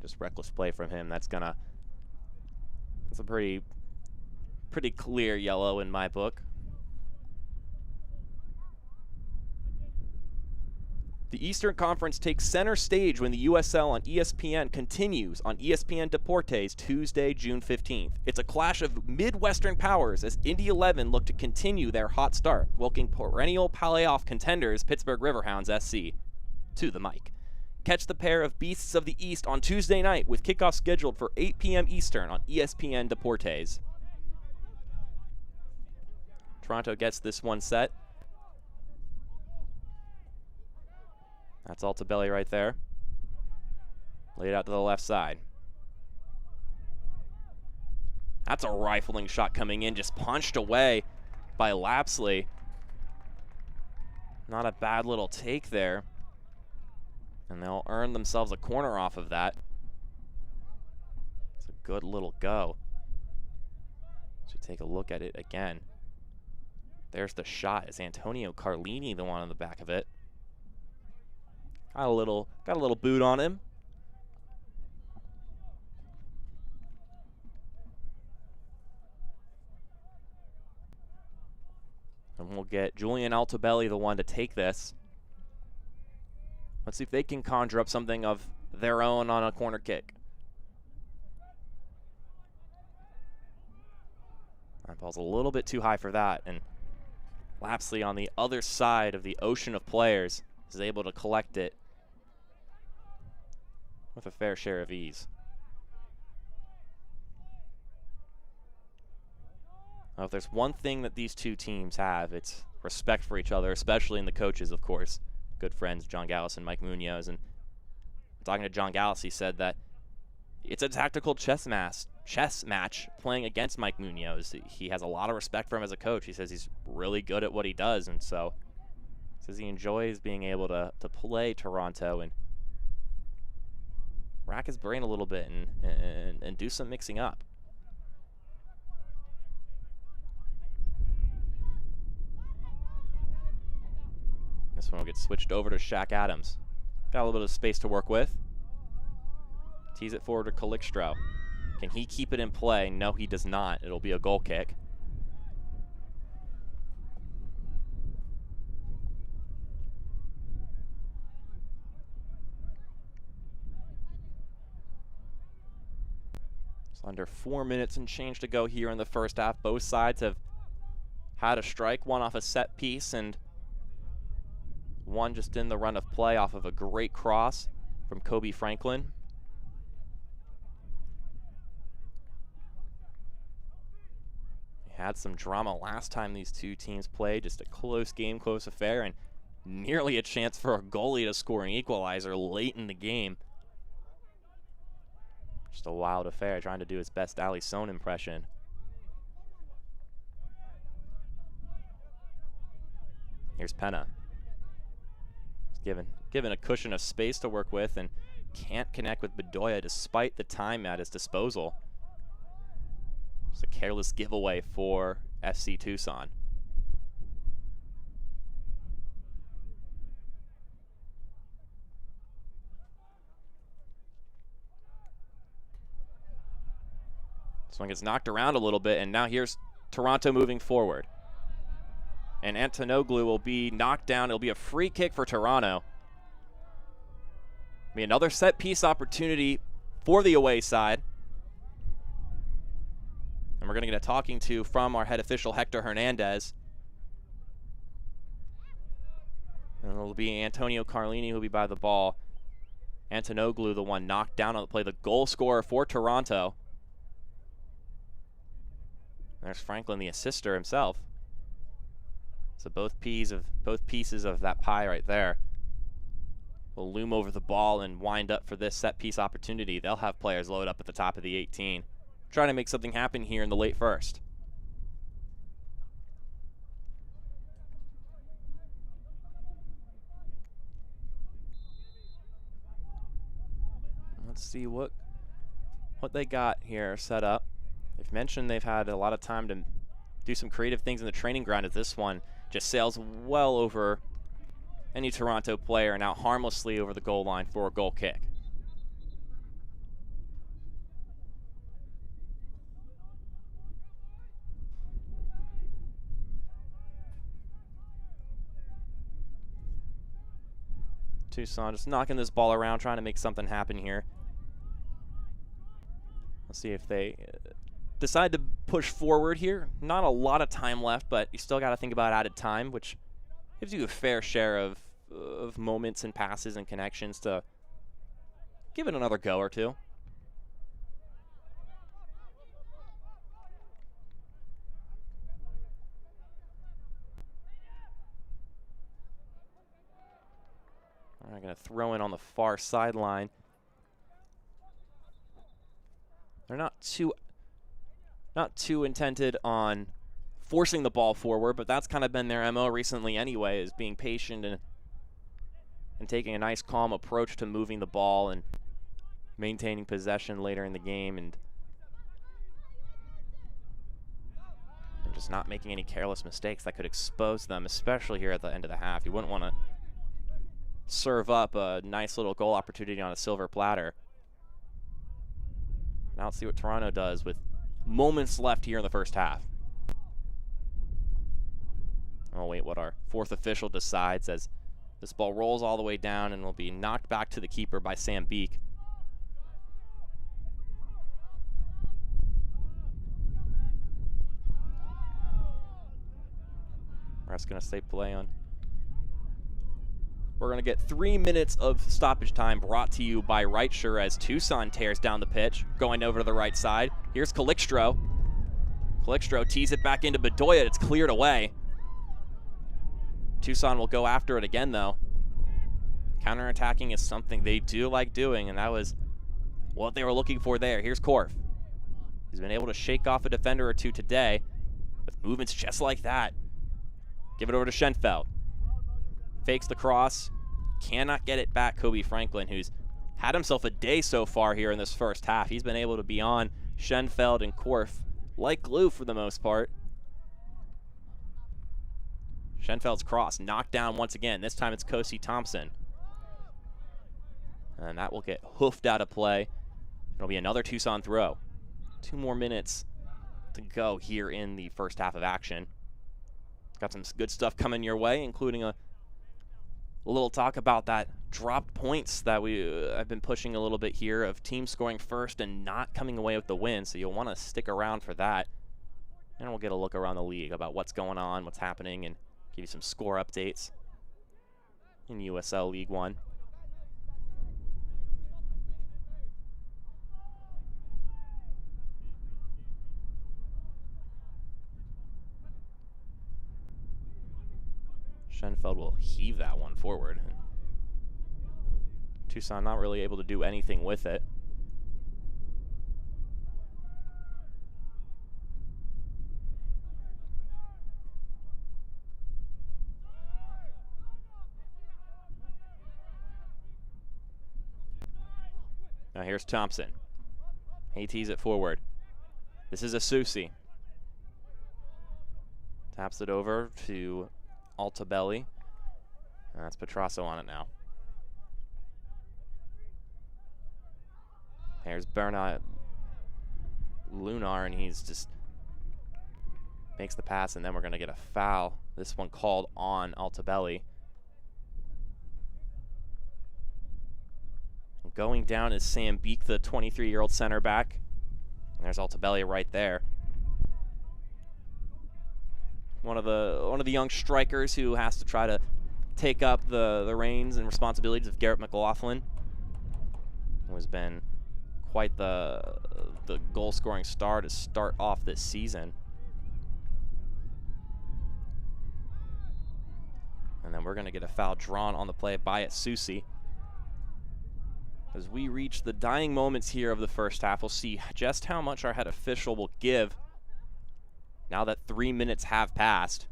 Just reckless play from him. That's a pretty clear yellow in my book. The Eastern Conference takes center stage when the USL on ESPN continues on ESPN Deportes Tuesday, June 15th. It's a clash of Midwestern powers as Indy 11 look to continue their hot start, welcoming perennial playoff contenders Pittsburgh Riverhounds SC to the mic. Catch the pair of beasts of the East on Tuesday night with kickoff scheduled for 8 p.m. Eastern on ESPN Deportes. Toronto gets this one set. That's Altobelli right there. Laid out to the left side. That's a rifling shot coming in, just punched away by Lapsley. Not a bad little take there. And they'll earn themselves a corner off of that. It's a good little go. So take a look at it again. There's the shot. Is Antonio Carlini the one on the back of it? Got a little boot on him. And we'll get Julian Altobelli the one to take this. Let's see if they can conjure up something of their own on a corner kick. That ball's a little bit too high for that, and Lapsley on the other side of the ocean of players is able to collect it with a fair share of ease. Now, if there's one thing that these two teams have, it's respect for each other, especially in the coaches, of course. Good friends, John Gallus and Mike Munoz. And talking to John Gallus, he said that it's a tactical chess match playing against Mike Munoz. He has a lot of respect for him as a coach. He says he's really good at what he does, and so says he enjoys being able to play Toronto and rack his brain a little bit and do some mixing up. This one will get switched over to Shaq Adams. Got a little bit of space to work with. Tees it forward to Calixtro. Can he keep it in play? No, he does not. It'll be a goal kick. It's under 4 minutes and change to go here in the first half. Both sides have had a strike, one off a set piece and one just in the run of play off of a great cross from Kobe Franklin. We had some drama last time these two teams played, just a close game, close affair, and nearly a chance for a goalie to score an equalizer late in the game. Just a wild affair, trying to do his best Ali Sohn impression. Here's Penna. Given a cushion of space to work with and can't connect with Bedoya despite the time at his disposal. It's a careless giveaway for FC Tucson. This one gets knocked around a little bit, and now here's Toronto moving forward. And Antonoglu will be knocked down. It'll be a free kick for Toronto. Be another set piece opportunity for the away side. And we're going to get a talking to from our head official, Hector Hernandez. And it'll be Antonio Carlini who'll be by the ball. Antonoglu, the one knocked down on the play, the goal scorer for Toronto. There's Franklin, the assister himself. So both pieces of that pie right there will loom over the ball and wind up for this set piece opportunity. They'll have players load up at the top of the 18. Trying to make something happen here in the late first. Let's see what they got here set up. They've mentioned they've had a lot of time to do some creative things in the training ground, as this one just sails well over any Toronto player and out harmlessly over the goal line for a goal kick. Tucson just knocking this ball around, trying to make something happen here. Let's see if they decide to push forward here. Not a lot of time left, but you still got to think about added time, which gives you a fair share of moments and passes and connections to give it another go or two. I'm going to throw in on the far sideline. They're not too intended on forcing the ball forward, but that's kind of been their MO recently anyway, is being patient and taking a nice calm approach to moving the ball and maintaining possession later in the game, and just not making any careless mistakes that could expose them, especially here at the end of the half. You wouldn't want to serve up a nice little goal opportunity on a silver platter. Now let's see what Toronto does with moments left here in the first half. I'll wait what our fourth official decides as this ball rolls all the way down and will be knocked back to the keeper by Sam Beek. Ref's going to say play on. We're going to get 3 minutes of stoppage time brought to you by Reitscher as Tucson tears down the pitch, going over to the right side. Here's Calixtro. Calixtro tees it back into Bedoya. It's cleared away. Tucson will go after it again, though. Counterattacking is something they do like doing, and that was what they were looking for there. Here's Korf. He's been able to shake off a defender or two today with movements just like that. Give it over to Schenfeld. Fakes the cross, cannot get it back. Kobe Franklin, who's had himself a day so far here in this first half. He's been able to be on Schenfeld and Korf like glue for the most part. Schenfeld's cross knocked down once again. This time it's Kosi Thompson. And that will get hoofed out of play. It'll be another Tucson throw. 2 more minutes to go here in the first half of action. Got some good stuff coming your way, including a little talk about that dropped points that I've been pushing a little bit here of teams scoring first and not coming away with the win, so you'll want to stick around for that. And we'll get a look around the league about what's going on, what's happening, and give you some score updates in USL League One. Schenfeld will heave that one forward. Tucson not really able to do anything with it. Now here's Thompson. He tees it forward. This is Asusi. Taps it over to Altabelli. And that's Petrasso on it now. There's Bernard Lunar, and he's just makes the pass, and then we're going to get a foul. This one called on Altabelli. And going down is Sam Beek, the 23-year-old center back. And there's Altabelli right there. One of the young strikers who has to try to take up the reins and responsibilities of Garrett McLaughlin, who has been quite the goal-scoring star to start off this season. And then we're going to get a foul drawn on the play by Asusi. As we reach the dying moments here of the first half, we'll see just how much our head official will give now that 3 minutes have passed.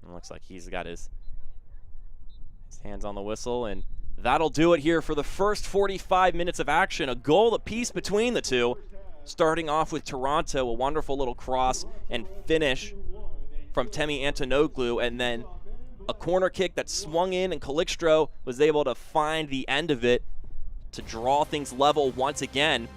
It looks like he's got his hands on the whistle, and that'll do it here for the first 45 minutes of action. A goal apiece between the two. Starting off with Toronto, a wonderful little cross and finish from Temi Antonoglu, and then a corner kick that swung in, and Calixtro was able to find the end of it to draw things level once again.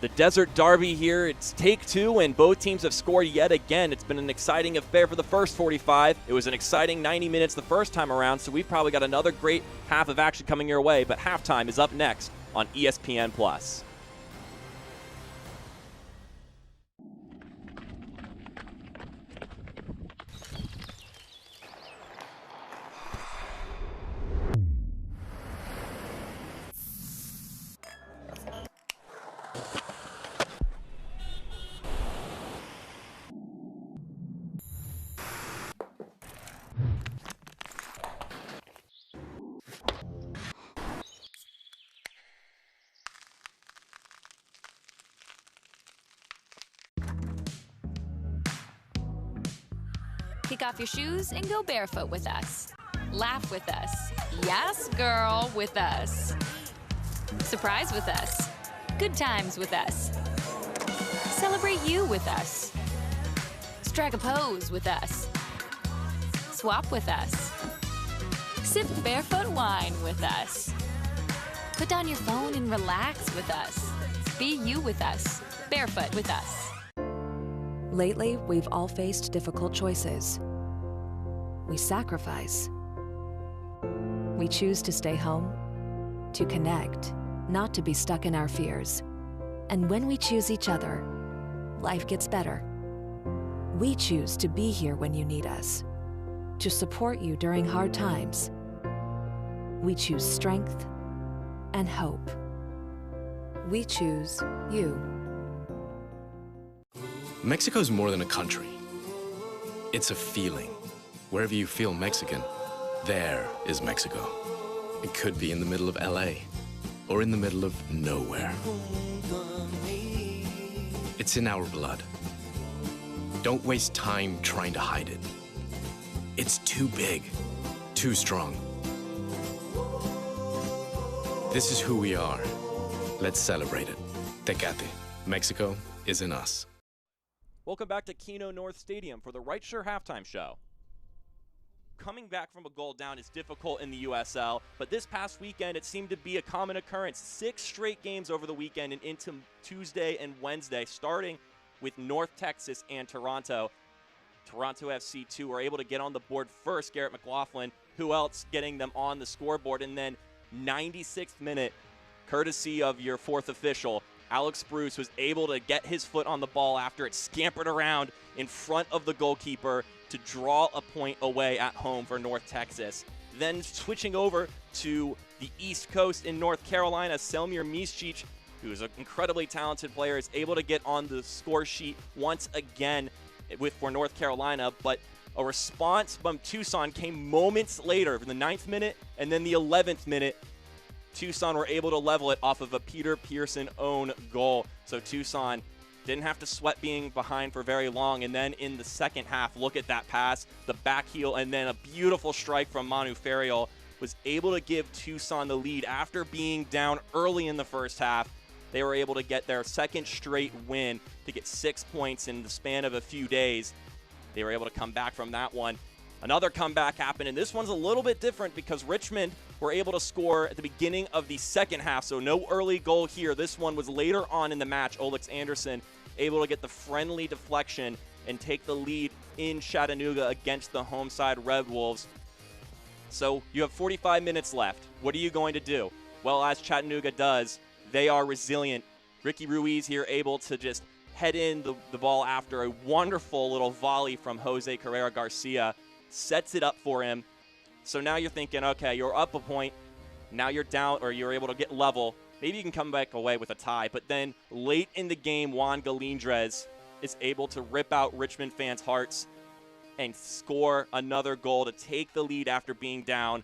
The Desert Derby here, it's take two, and both teams have scored yet again. It's been an exciting affair for the first 45. It was an exciting 90 minutes the first time around, so we've probably got another great half of action coming your way, but halftime is up next on ESPN+. Kick off your shoes and go barefoot with us. Laugh with us. Yes, girl, with us. Surprise with us. Good times with us. Celebrate you with us. Strike a pose with us. Swap with us. Sip barefoot wine with us. Put down your phone and relax with us. Be you with us. Barefoot with us. Lately, we've all faced difficult choices. We sacrifice. We choose to stay home, to connect, not to be stuck in our fears. And when we choose each other, life gets better. We choose to be here when you need us, to support you during hard times. We choose strength and hope. We choose you. Mexico's more than a country. It's a feeling. Wherever you feel Mexican, there is Mexico. It could be in the middle of LA or in the middle of nowhere. It's in our blood. Don't waste time trying to hide it. It's too big, too strong. This is who we are. Let's celebrate it. Tecate. Mexico is in us. Welcome back to Keno North Stadium for the Right Sure Halftime Show. Coming back from a goal down is difficult in the USL, but this past weekend it seemed to be a common occurrence. 6 straight games over the weekend and into Tuesday and Wednesday, starting with North Texas and Toronto. Toronto FC 2 were able to get on the board first, Garrett McLaughlin. Who else getting them on the scoreboard? And then 96th minute, courtesy of your fourth official, Alex Bruce was able to get his foot on the ball after it scampered around in front of the goalkeeper to draw a point away at home for North Texas. Then switching over to the East Coast in North Carolina, Selmir Miscic, who is an incredibly talented player, is able to get on the score sheet once again for North Carolina, but a response from Tucson came moments later in the 9th minute and then the 11th minute. Tucson were able to level it off of a Peter Pearson own goal. So Tucson didn't have to sweat being behind for very long. And then in the second half, look at that pass, the back heel, and then a beautiful strike from Manu Ferriol was able to give Tucson the lead after being down early in the first half. They were able to get their second straight win to get 6 points in the span of a few days. They were able to come back from that one. Another comeback happened, and this one's a little bit different because Richmond were able to score at the beginning of the second half, so no early goal here. This one was later on in the match. Olix Anderson able to get the friendly deflection and take the lead in Chattanooga against the home side Red Wolves. So you have 45 minutes left. What are you going to do? Well, as Chattanooga does, they are resilient. Ricky Ruiz here able to just head in the ball after a wonderful little volley from Jose Carrera Garcia. Sets it up for him. So now you're thinking, okay, you're up a point. Now you're down, or you're able to get level. Maybe you can come back away with a tie. But then late in the game, Juan Galindrez is able to rip out Richmond fans' hearts. and score another goal to take the lead after being down.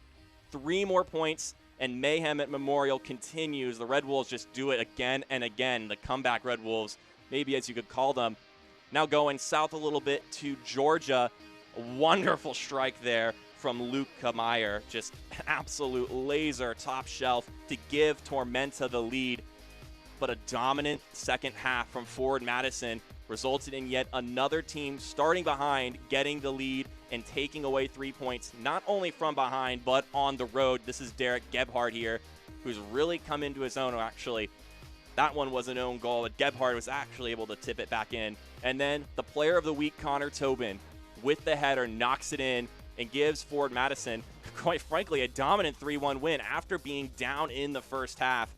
3 more points, and mayhem at Memorial continues. The Red Wolves just do it again and again. The comeback Red Wolves, maybe as you could call them. Now going south a little bit to Georgia. A wonderful strike there from Luke Meyer. Just absolute laser top shelf to give Tormenta the lead. But a dominant second half from Forward Madison resulted in yet another team starting behind, getting the lead and taking away 3 points, not only from behind, but on the road. This is Derek Gebhardt here, who's really come into his own. Actually, that one was an own goal, but Gebhardt was actually able to tip it back in. And then the player of the week, Connor Tobin, with the header, knocks it in and gives Forward Madison, quite frankly, a dominant 3-1 win after being down in the first half.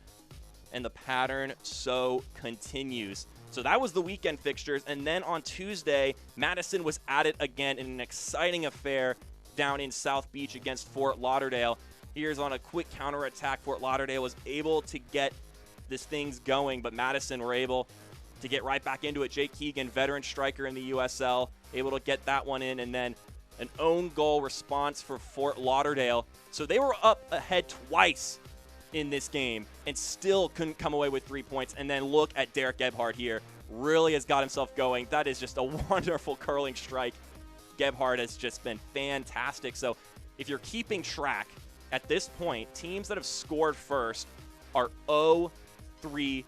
And the pattern so continues. So that was the weekend fixtures. And then on Tuesday, Madison was at it again in an exciting affair down in South Beach against Fort Lauderdale. Here's on a quick counterattack. Fort Lauderdale was able to get this things going, but Madison were able to get right back into it. Jake Keegan, veteran striker in the USL, able to get that one in, and then an own goal response for Fort Lauderdale. So they were up ahead twice in this game and still couldn't come away with 3 points. And then look at Derek Gebhardt here. Really has got himself going. That is just a wonderful curling strike. Gebhardt has just been fantastic. So if you're keeping track, at this point, teams that have scored first are 0-3-2,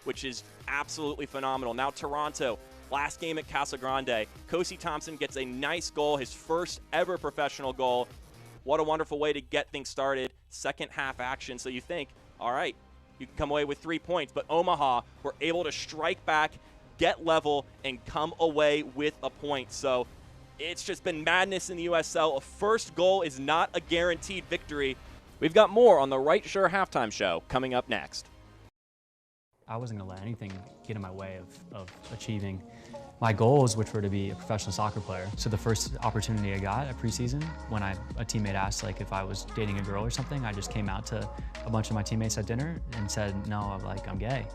which is absolutely phenomenal. Now Toronto, last game at Casa Grande, Kosi Thompson gets a nice goal, his first ever professional goal. What a wonderful way to get things started. Second half action. So you think, all right, you can come away with 3 points. But Omaha were able to strike back, get level, and come away with a point. So it's just been madness in the USL. A first goal is not a guaranteed victory. We've got more on the Right Sure Halftime Show coming up next. I wasn't going to let anything get in my way of achieving my goals, which were to be a professional soccer player. So the first opportunity I got at preseason, when a teammate asked like if I was dating a girl or something, I just came out to a bunch of my teammates at dinner and said, no, I'm gay.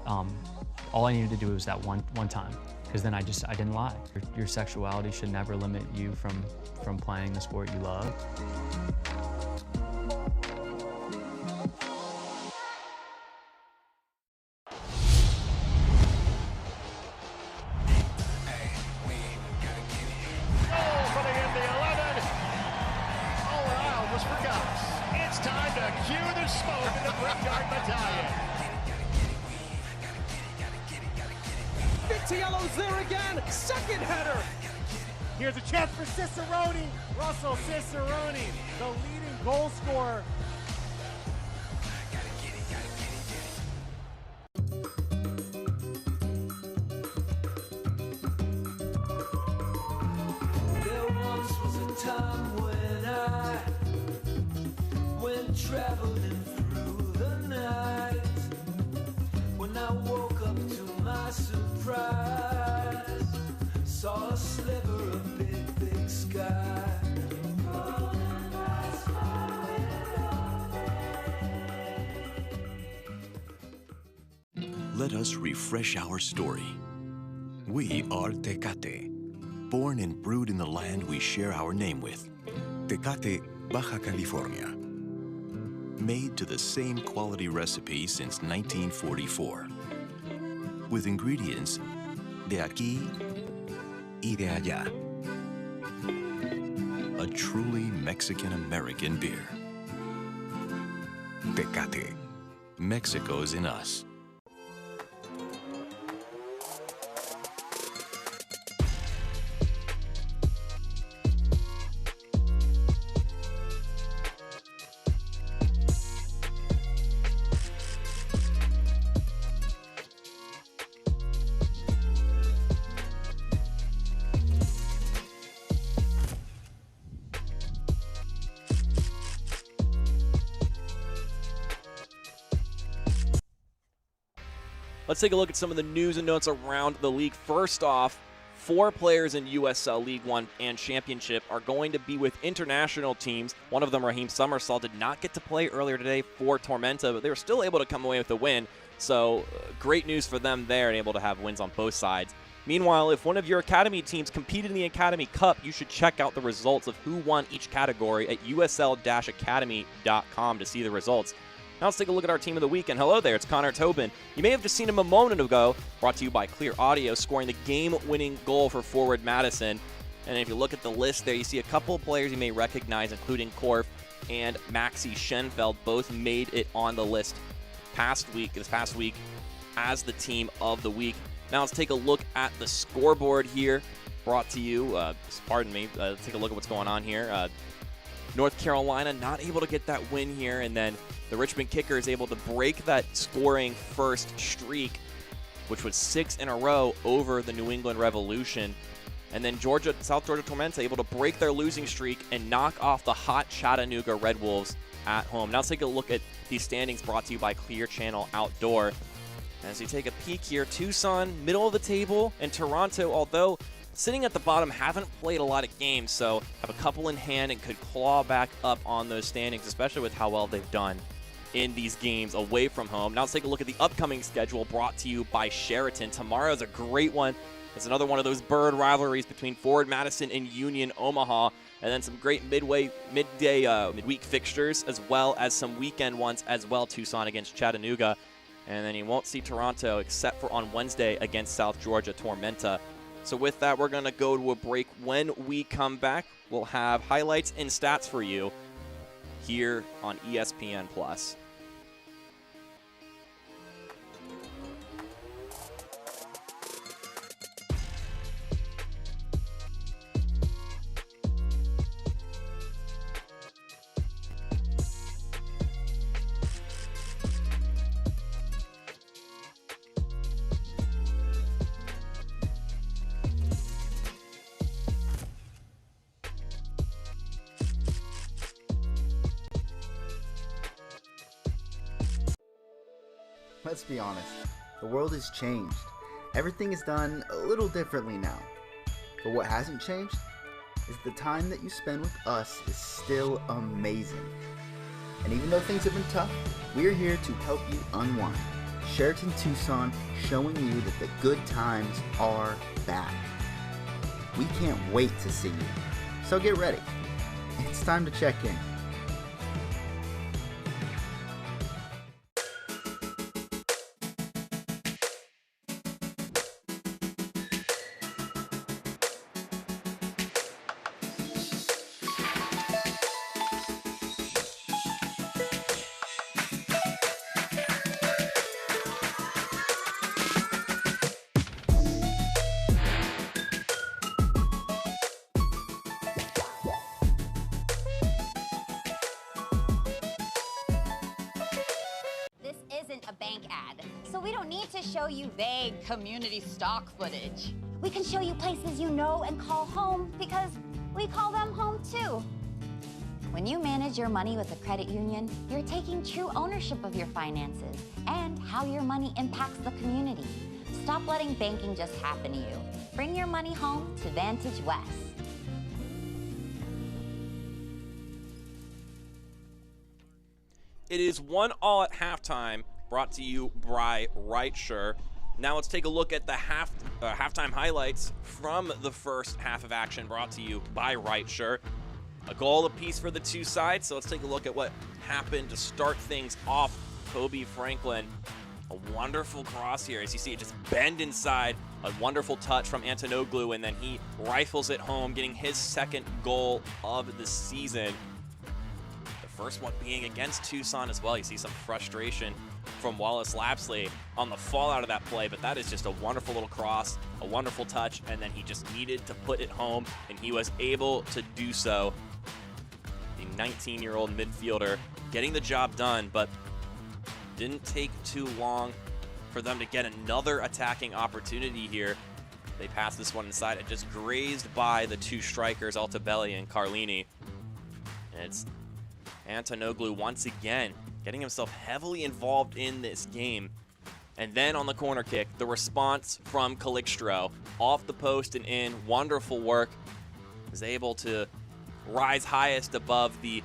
All I needed to do was that one time, because then I didn't lie. Your sexuality should never limit you from playing the sport you love. Yellow's there again, second header. Here's a chance for Cicerone. Russell Cicerone, the leading goal scorer. There once was a time when I went traveling through the night, when I woke up to my surprise, saw a sliver of big sky. Let us refresh our story. We are Tecate, born and brewed in the land we share our name with, Tecate, Baja California. Made to the same quality recipe since 1944. With ingredients de aquí y de allá. A truly Mexican-American beer. Tecate. Mexico's in us. Let's take a look at some of the news and notes around the league. First off, 4 players in USL League One and Championship are going to be with international teams. One of them, Raheem Summersall, did not get to play earlier today for Tormenta, but they were still able to come away with a win. So great news for them there and able to have wins on both sides. Meanwhile, if one of your academy teams competed in the Academy Cup, you should check out the results of who won each category at usl-academy.com to see the results. Now let's take a look at our team of the week, and hello there, it's Connor Tobin. You may have just seen him a moment ago, brought to you by Clear Audio, scoring the game-winning goal for forward Madison. And if you look at the list there, you see a couple of players you may recognize, including Korf and Maxi Schenfeld, both made it on the list this past week as the team of the week. Now let's take a look at the scoreboard here, brought to you, let's take a look at what's going on here. North Carolina not able to get that win here, and then the Richmond Kicker is able to break that scoring first streak, which was 6 in a row over the New England Revolution. And then South Georgia Tormenta able to break their losing streak and knock off the hot Chattanooga Red Wolves at home. Now let's take a look at these standings brought to you by Clear Channel Outdoor. As you take a peek here, Tucson, middle of the table, and Toronto, although sitting at the bottom, haven't played a lot of games, so have a couple in hand and could claw back up on those standings, especially with how well they've done in these games away from home. Now let's take a look at the upcoming schedule brought to you by Sheraton. Tomorrow's a great one. It's another one of those bird rivalries between Forward Madison and Union Omaha, and then some great midweek fixtures, as well as some weekend ones as well. Tucson against Chattanooga, and then you won't see Toronto except for on Wednesday against South Georgia Tormenta. So with that, we're going to go to a break. When we come back, we'll have highlights and stats for you here on ESPN+. Let's be honest, the world has changed. Everything is done a little differently now. But what hasn't changed is the time that you spend with us is still amazing. And even though things have been tough, we're here to help you unwind. Sheraton Tucson, showing you that the good times are back. We can't wait to see you. So get ready. It's time to check in. A bank ad, so we don't need to show you vague community stock footage. We can show you places you know and call home because we call them home too. When you manage your money with a credit union, you're taking true ownership of your finances and how your money impacts the community. Stop letting banking just happen to you. Bring your money home to Vantage West. It is 1-1 at halftime, brought to you by Rightsure. Now let's take a look at the halftime highlights from the first half of action, brought to you by Rightsure. A goal apiece for the two sides, so let's take a look at what happened to start things off. Kobe Franklin, a wonderful cross here. As you see it just bend inside, a wonderful touch from Antonoglu, and then he rifles it home, getting his second goal of the season. First one being against Tucson as well. You see some frustration from Wallace Lapsley on the fallout of that play, but that is just a wonderful little cross, a wonderful touch, and then he just needed to put it home, and he was able to do so. The 19-year-old midfielder getting the job done, but didn't take too long for them to get another attacking opportunity here. They passed this one inside. It just grazed by the two strikers, Altabelli and Carlini. And it's Antonoglu once again getting himself heavily involved in this game. And then on the corner kick, the response from Calixtro off the post and in. Wonderful work. Was able to rise highest above the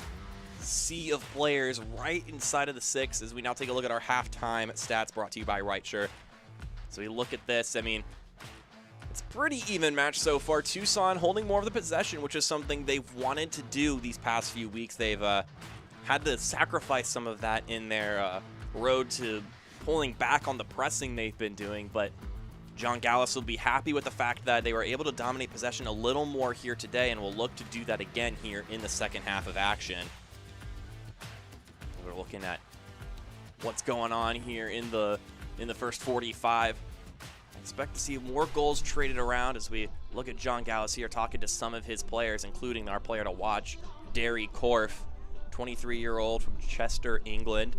sea of players right inside of the six as we now take a look at our halftime stats brought to you by Rightsure. So we look at this. I mean, It's a pretty even match so far. Tucson holding more of the possession, which is something they've wanted to do these past few weeks. They've had to sacrifice some of that in their road to pulling back on the pressing they've been doing, but John Gallus will be happy with the fact that they were able to dominate possession a little more here today, and will look to do that again here in the second half of action. We're looking at what's going on here in the first 45. Expect to see more goals traded around as we look at John Gallus here talking to some of his players, including our player to watch, Derry Korf, 23-year-old from Chester, England.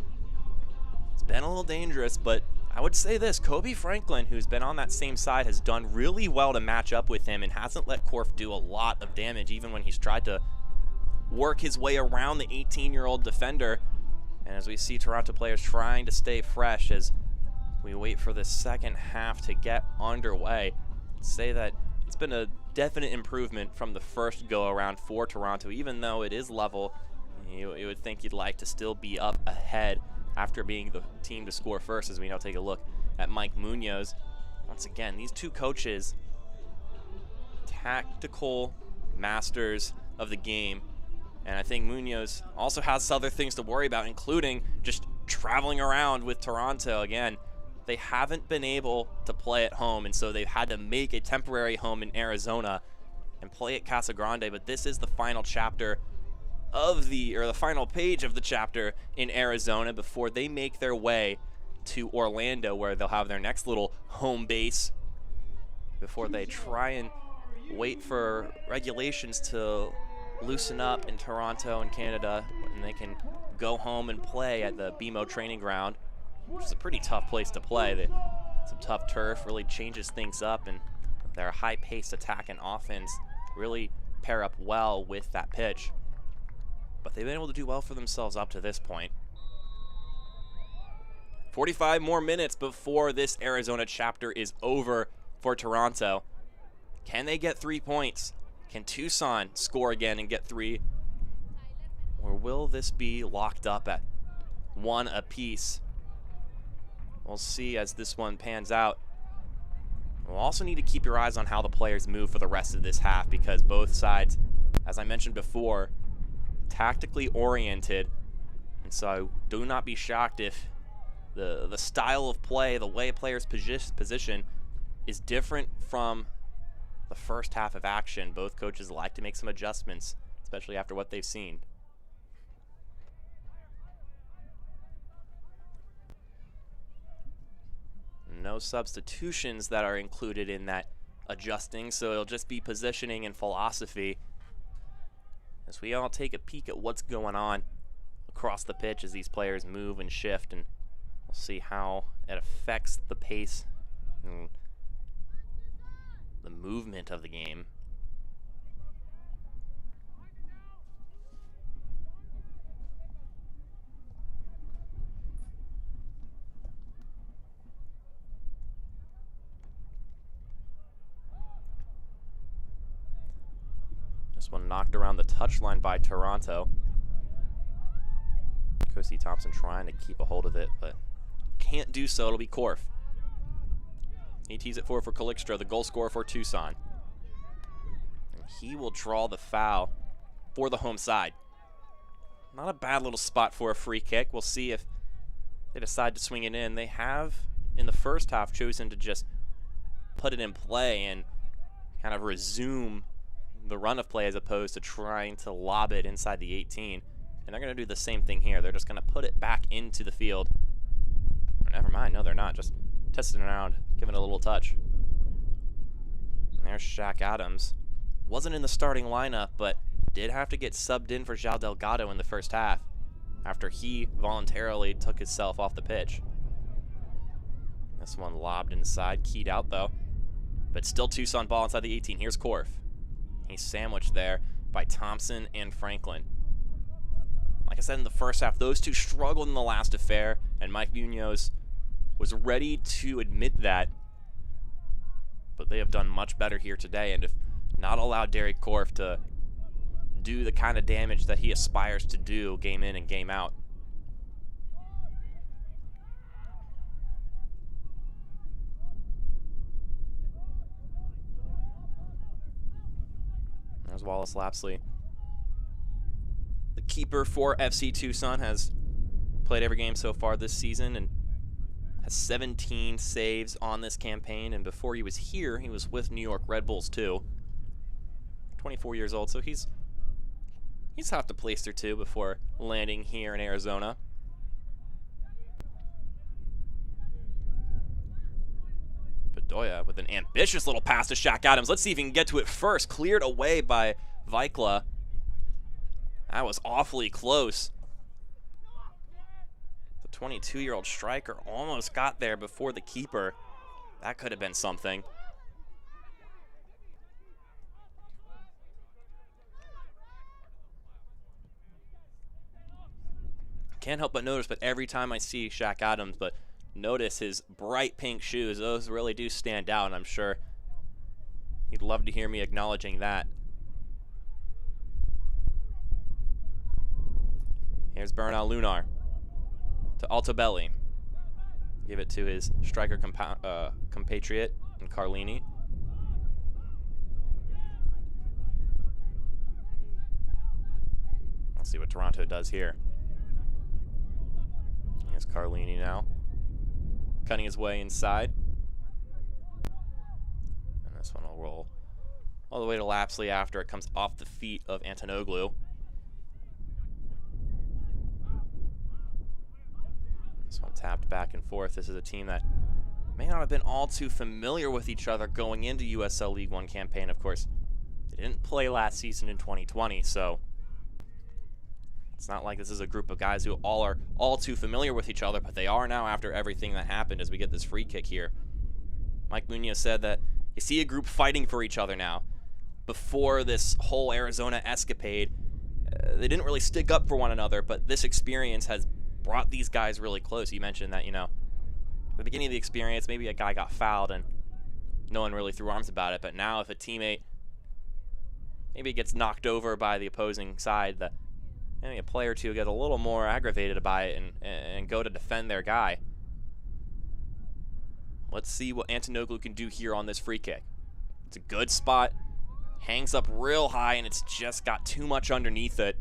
It's been a little dangerous, but I would say this, Kobe Franklin, who's been on that same side, has done really well to match up with him and hasn't let Korf do a lot of damage, even when he's tried to work his way around the 18-year-old defender. And as we see Toronto players trying to stay fresh as we wait for the second half to get underway, I'd say that it's been a definite improvement from the first go-around for Toronto. Even though it is level, you would think you'd like to still be up ahead after being the team to score first, as we now take a look at Mike Munoz. Once again, these two coaches, tactical masters of the game, and I think Munoz also has other things to worry about, including just traveling around with Toronto. Again, they haven't been able to play at home, and so they've had to make a temporary home in Arizona and play at Casa Grande, but this is the final chapter of the final page of the chapter in Arizona before they make their way to Orlando, where they'll have their next little home base before they try and wait for regulations to loosen up in Toronto and Canada, and they can go home and play at the BMO training ground, which is a pretty tough place to play. Some tough turf, really changes things up, and their high-paced attack and offense really pair up well with that pitch. But they've been able to do well for themselves up to this point. 45 more minutes before this Arizona chapter is over for Toronto. Can they get 3 points? Can Tucson score again and get 3? Or will this be locked up at 1 apiece? We'll see as this one pans out. We'll also need to keep your eyes on how the players move for the rest of this half, because both sides, as I mentioned before, tactically oriented, and so do not be shocked if the style of play, the way players position is different from the first half of action. Both coaches like to make some adjustments, especially after what they've seen. No substitutions that are included in that adjusting, so it'll just be positioning and philosophy as we all take a peek at what's going on across the pitch as these players move and shift, and we'll see how it affects the pace and the movement of the game. This one knocked around the touchline by Toronto. Kosi Thompson trying to keep a hold of it, but can't do so. It'll be Korf. He tees it forward for Calixto, the goal scorer for Tucson. And he will draw the foul for the home side. Not a bad little spot for a free kick. We'll see if they decide to swing it in. They have, in the first half, chosen to just put it in play and kind of resume the run of play as opposed to trying to lob it inside the 18. And they're going to do the same thing here. They're just going to put it back into the field. Or never mind. No, they're not. Just testing it around, giving it a little touch. And there's Shaq Adams. Wasn't in the starting lineup, but did have to get subbed in for João Delgado in the first half after he voluntarily took himself off the pitch. This one lobbed inside, keyed out though. But still Tucson ball inside the 18. Here's Korf. He's sandwiched there by Thompson and Franklin. Like I said in the first half, those two struggled in the last affair, and Mike Munoz was ready to admit that. But they have done much better here today, and if not allowed Derek Korf to do the kind of damage that he aspires to do game in and game out. Wallace Lapsley. The keeper for FC Tucson has played every game so far this season and has 17 saves on this campaign. And before he was here, he was with New York Red Bulls too. 24 years old, so he's hopped a place or two before landing here in Arizona. Bedoya with an ambitious little pass to Shaq Adams. Let's see if he can get to it first. Cleared away by Vikla. That was awfully close. The 22-year-old striker almost got there before the keeper. That could have been something. Can't help but notice, but every time I see Shaq Adams, but notice his bright pink shoes. Those really do stand out, and I'm sure he'd love to hear me acknowledging that. Here's Bernal Lunar to Altobelli. Give it to his striker compatriot in Carlini. Let's see what Toronto does here. Here's Carlini now, cutting his way inside. And this one will roll all the way to Lapsley after it comes off the feet of Antonoglu. This one tapped back and forth. This is a team that may not have been all too familiar with each other going into USL League One campaign. Of course, they didn't play last season in 2020, so it's not like this is a group of guys who are all too familiar with each other, but they are now after everything that happened as we get this free kick here. Mike Munoz said that you see a group fighting for each other now. Before this whole Arizona escapade, they didn't really stick up for one another, but this experience has brought these guys really close. He mentioned that, you know, at the beginning of the experience, maybe a guy got fouled and no one really threw arms about it, but now if a teammate maybe gets knocked over by the opposing side, maybe a player or two get a little more aggravated by it and go to defend their guy. Let's see what Antonoglu can do here on this free kick. It's a good spot. Hangs up real high, and it's just got too much underneath it.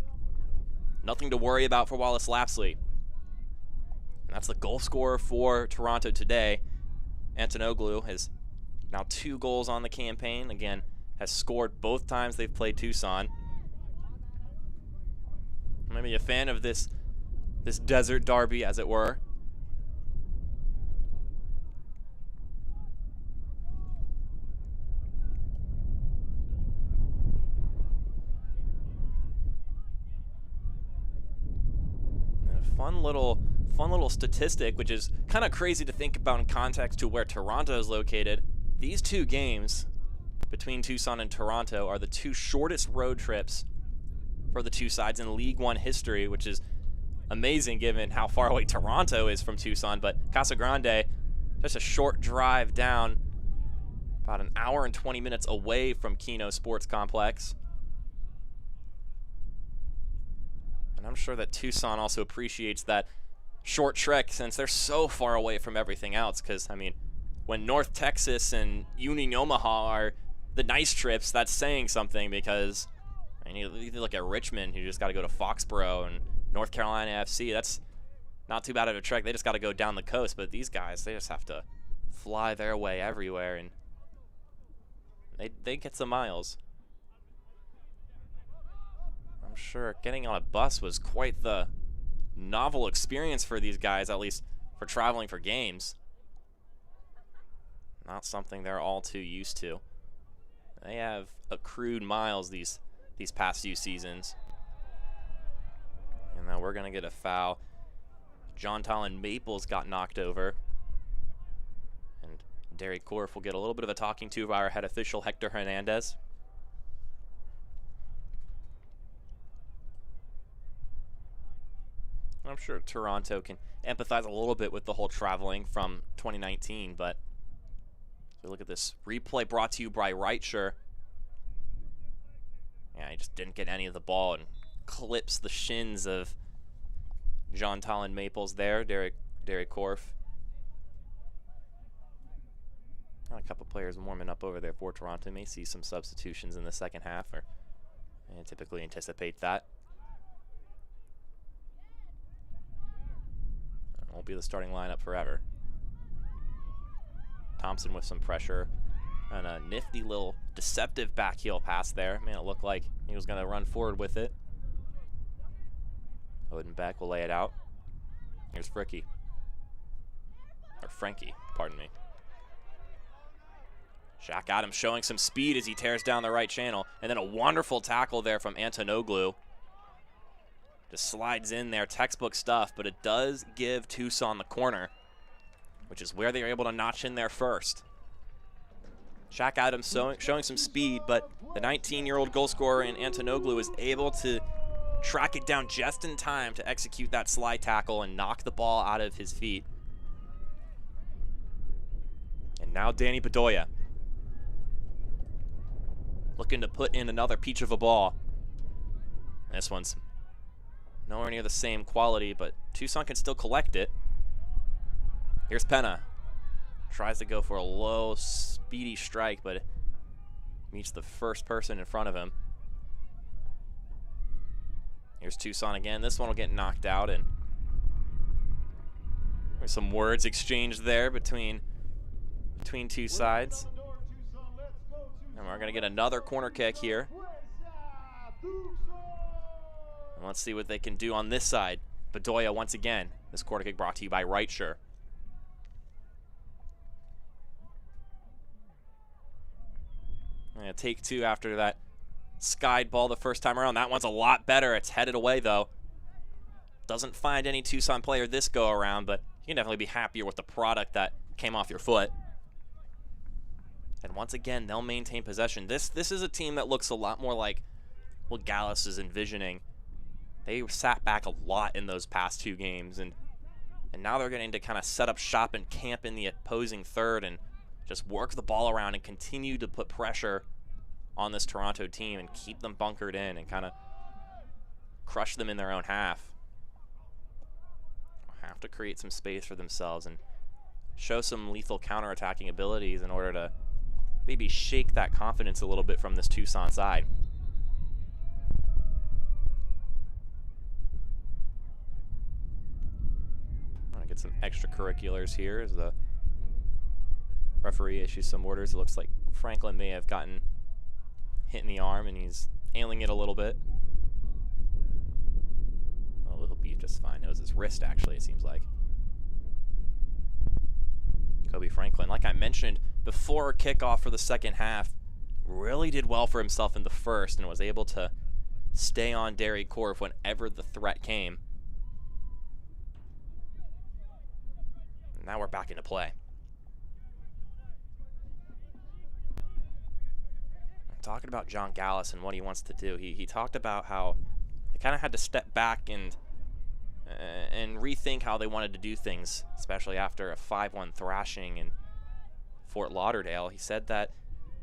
Nothing to worry about for Wallace Lapsley. And that's the goal scorer for Toronto today. Antonoglu has now 2 goals on the campaign. Again, has scored both times they've played Tucson. Maybe a fan of this desert derby, as it were. And a fun little statistic, which is kind of crazy to think about in context to where Toronto is located. These 2 games between Tucson and Toronto are the 2 shortest road trips for the 2 sides in League One history, which is amazing given how far away Toronto is from Tucson. But Casa Grande, just a short drive down, about an hour and 20 minutes away from Keno Sports Complex. And I'm sure that Tucson also appreciates that short trek since they're so far away from everything else. Because, I mean, when North Texas and Union Omaha are the nice trips, that's saying something, because and you look at Richmond, who just got to go to Foxborough, and North Carolina FC. That's not too bad of a trek. They just got to go down the coast. But these guys, they just have to fly their way everywhere, and they get some miles. I'm sure getting on a bus was quite the novel experience for these guys, at least for traveling for games. Not something they're all too used to. They have accrued miles these past few seasons. And now we're going to get a foul. John Tallon Maples got knocked over. And Derry Korf will get a little bit of a talking to by our head official, Hector Hernandez. I'm sure Toronto can empathize a little bit with the whole traveling from 2019, but so look at this replay brought to you by Reitscher. Yeah, he just didn't get any of the ball and clips the shins of John Tallon Maples there, Derry Korf. Got a couple players warming up over there for Toronto. May see some substitutions in the second half, or And typically anticipate that. It won't be the starting lineup forever. Thompson with some pressure and a nifty little deceptive back heel pass there. Man, it looked like he was going to run forward with it. Odenbeck will lay it out. Here's Frankie, pardon me. Shaq Adams showing some speed as he tears down the right channel. And then a wonderful tackle there from Antonoglu. Just slides in there, textbook stuff, but it does give Tucson the corner, which is where they were able to notch in there first. Shaq Adams showing some speed, but the 19-year-old goal scorer in Antonoglu is able to track it down just in time to execute that slide tackle and knock the ball out of his feet. And now Danny Bedoya looking to put in another peach of a ball. This one's nowhere near the same quality, but Tucson can still collect it. Here's Penna. Tries to go for a low, speedy strike, but meets the first person in front of him. Here's Tucson again. This one will get knocked out, and there's some words exchanged there between two sides. And we're going to get another corner kick here. And let's see what they can do on this side. Bedoya once again. This corner kick brought to you by Rightshire. And take two after that skied ball the first time around. That one's a lot better. It's headed away, though. Doesn't find any Tucson player this go around, but you can definitely be happier with the product that came off your foot. And once again, they'll maintain possession. This is a team that looks a lot more like what Gallus is envisioning. They sat back a lot in those past two games, and now they're getting to kind of set up shop and camp in the opposing third and just work the ball around and continue to put pressure on this Toronto team and keep them bunkered in and kind of crush them in their own half. Have to create some space for themselves and show some lethal counterattacking abilities in order to maybe shake that confidence a little bit from this Tucson side. I'm gonna get some extracurriculars here as the referee issues some orders. It looks like Franklin may have gotten hit in the arm and he's ailing it a little bit. Oh, he'll be just fine. It was his wrist, actually, it seems like. Kobe Franklin, like I mentioned before kickoff for the second half, really did well for himself in the first and was able to stay on Derry Corf whenever the threat came. And now we're back into play. Talking about John Gallus and what he wants to do, he talked about how they kind of had to step back and rethink how they wanted to do things, especially after a 5-1 thrashing in Fort Lauderdale. He said that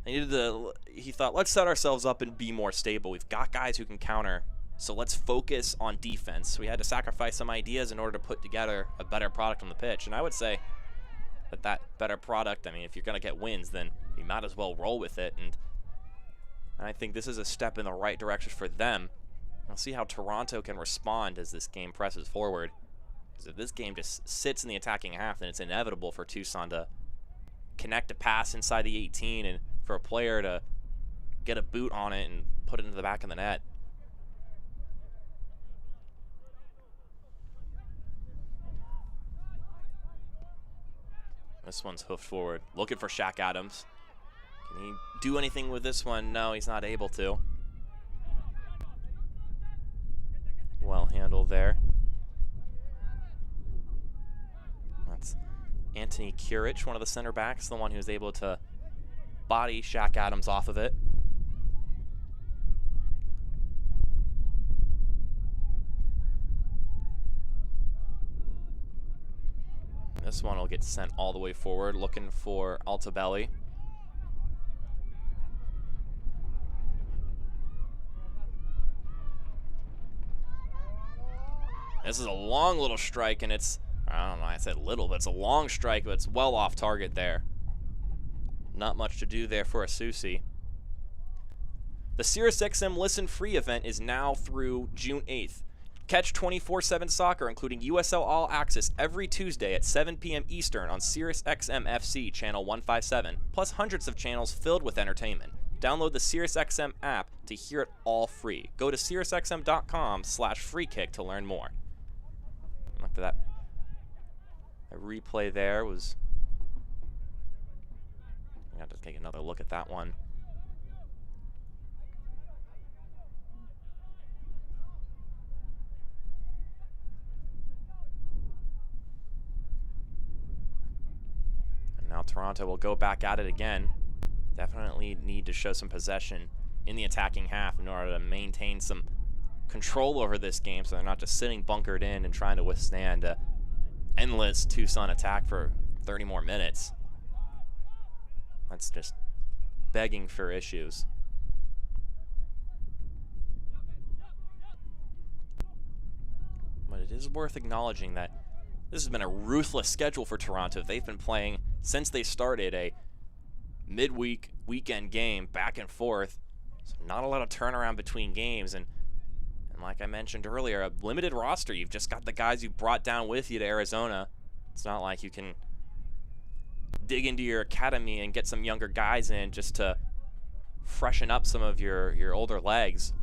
they needed to, he thought, let's set ourselves up and be more stable. We've got guys who can counter, so let's focus on defense. We had to sacrifice some ideas in order to put together a better product on the pitch, and I would say that better product, I mean, if you're going to get wins, then you might as well roll with it, and I think this is a step in the right direction for them. We'll see how Toronto can respond as this game presses forward. Because if this game just sits in the attacking half, then it's inevitable for Tucson to connect a pass inside the 18 and for a player to get a boot on it and put it into the back of the net. This one's hoofed forward. Looking for Shaq Adams. Can he do anything with this one? No, he's not able to. Well handled there. That's Anthony Kurich, one of the center backs, the one who's able to body Shaq Adams off of it. This one will get sent all the way forward, looking for Altabelli. This is a long little strike, and it's, I don't know, I said little, but it's a long strike, but it's well off target there. Not much to do there for Asusi. The SiriusXM Listen Free event is now through June 8th. Catch 24/7 soccer, including USL All Access, every Tuesday at 7 p.m. Eastern on SiriusXM FC Channel 157, plus hundreds of channels filled with entertainment. Download the SiriusXM app to hear it all free. Go to SiriusXM.com/freekick to learn more. Look at that. A replay there was... I got to take another look at that one. Now Toronto will go back at it again. Definitely need to show some possession in the attacking half in order to maintain some control over this game, so they're not just sitting bunkered in and trying to withstand an endless Tucson attack for 30 more minutes. That's just begging for issues. But it is worth acknowledging that this has been a ruthless schedule for Toronto. They've been playing, since they started, a midweek weekend game back and forth. So not a lot of turnaround between games. And like I mentioned earlier, a limited roster. You've just got the guys you brought down with you to Arizona. It's not like you can dig into your academy and get some younger guys in just to freshen up some of your older legs.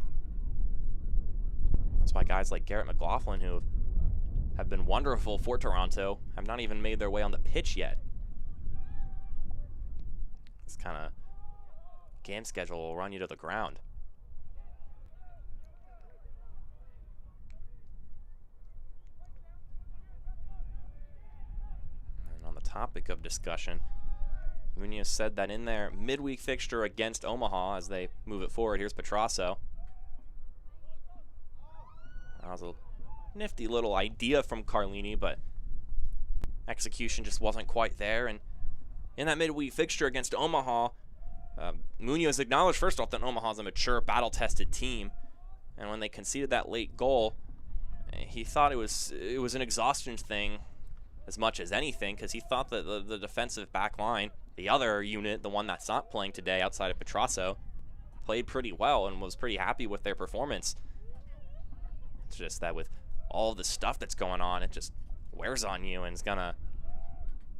That's why guys like Garrett McLaughlin, who have been wonderful for Toronto, have not even made their way on the pitch yet. This kind of game schedule will run you to the ground. And on the topic of discussion, Munoz said that in their midweek fixture against Omaha, as they move it forward, here's Petrasso. That was a nifty little idea from Carlini, but execution just wasn't quite there. And in that midweek fixture against Omaha, Munoz acknowledged first off that Omaha's a mature, battle-tested team, and when they conceded that late goal, he thought it was an exhaustion thing as much as anything, because he thought that the defensive back line, the other unit, the one that's not playing today outside of Petrasso, played pretty well and was pretty happy with their performance. It's just that with all the stuff that's going on, it just wears on you, and it's gonna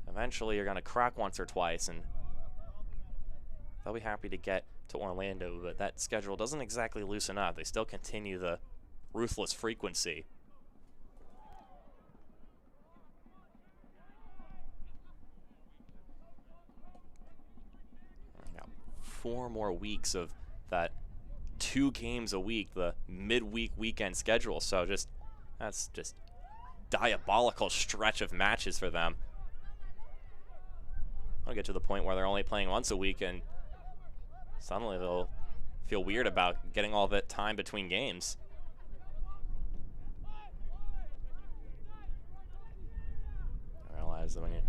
eventually you're gonna crack once or twice, and they'll be happy to get to Orlando, but that schedule doesn't exactly loosen up. They still continue the ruthless frequency. I got 4 more weeks of that 2 games a week, the midweek weekend schedule, so that's just diabolical stretch of matches for them. I'll get to the point where they're only playing once a week, and suddenly they'll feel weird about getting all that time between games. I realize that when you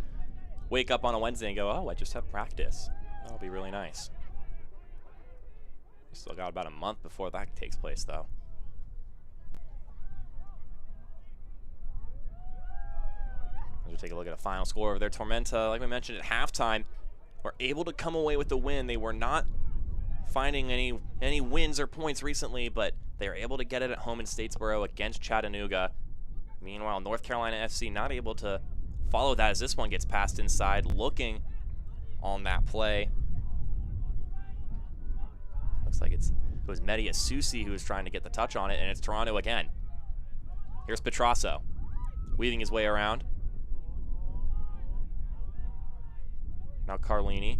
wake up on a Wednesday and go, oh, I just have practice, that'll be really nice. Still got about a month before that takes place, though. We'll take a look at a final score over there. Tormenta, like we mentioned at halftime, were able to come away with the win. They were not finding any wins or points recently, but they were able to get it at home in Statesboro against Chattanooga. Meanwhile, North Carolina FC not able to follow that as this one gets passed inside, looking on that play. Looks like it was Mehdi Asusi who was trying to get the touch on it, and it's Toronto again. Here's Petrasso, weaving his way around. Now Carlini.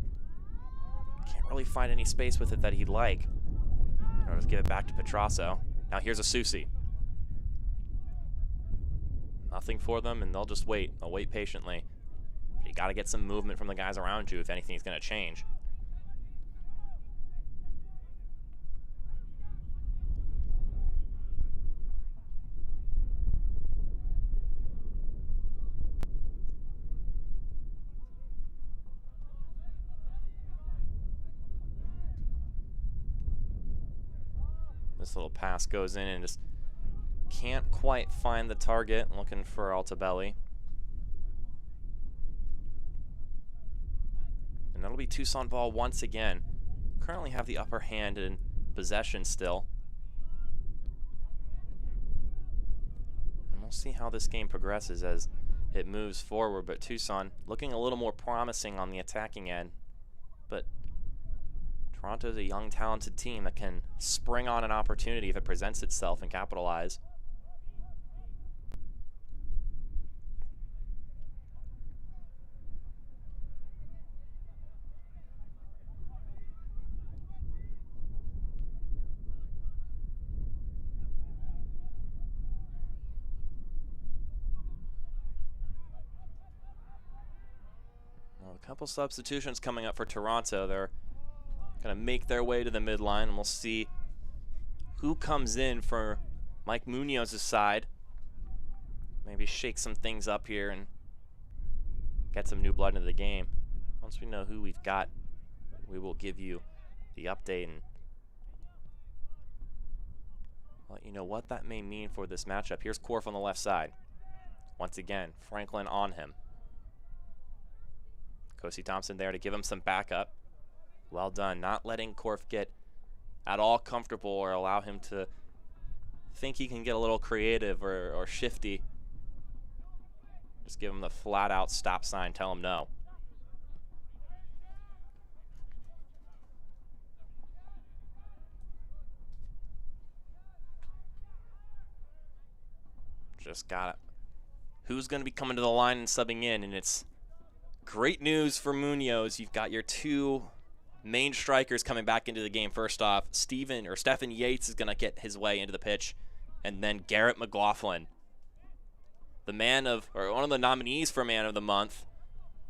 Can't really find any space with it that he'd like. I'll just give it back to Petrasso. Now here's Asusi. Nothing for them, and they'll just wait. They'll wait patiently. But you got to get some movement from the guys around you if anything's going to change. This little pass goes in and just can't quite find the target. Looking for Altabelli. And that'll be Tucson ball once again. Currently have the upper hand in possession still. And we'll see how this game progresses as it moves forward, but Tucson looking a little more promising on the attacking end. But Toronto's a young, talented team that can spring on an opportunity if it presents itself and capitalize. Well, a couple substitutions coming up for Toronto. They're going to make their way to the midline, and we'll see who comes in for Mike Munoz's side. Maybe shake some things up here and get some new blood into the game. Once we know who we've got, we will give you the update and let you know what that may mean for this matchup. Here's Korf on the left side. Once again, Franklin on him. Kosi Thompson there to give him some backup. Well done, not letting Korf get at all comfortable or allow him to think he can get a little creative or shifty. Just give him the flat out stop sign, tell him no. Just got it. Who's going to be coming to the line and subbing in? And it's great news for Munoz. You've got your two main strikers coming back into the game. First off, Stephen Yates is going to get his way into the pitch, and then Garrett McLaughlin, the man of, or one of the nominees for Man of the Month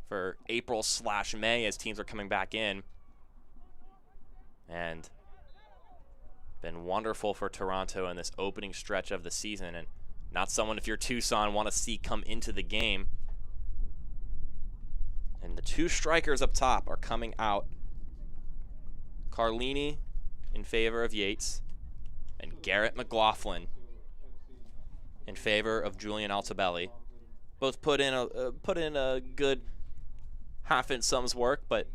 for April/May as teams are coming back in, and been wonderful for Toronto in this opening stretch of the season, and not someone if you're Tucson want to see come into the game. And the two strikers up top are coming out. Carlini in favor of Yates, and Garrett McLaughlin in favor of Julian Altobelli. Both put in a good half-inch sums work, but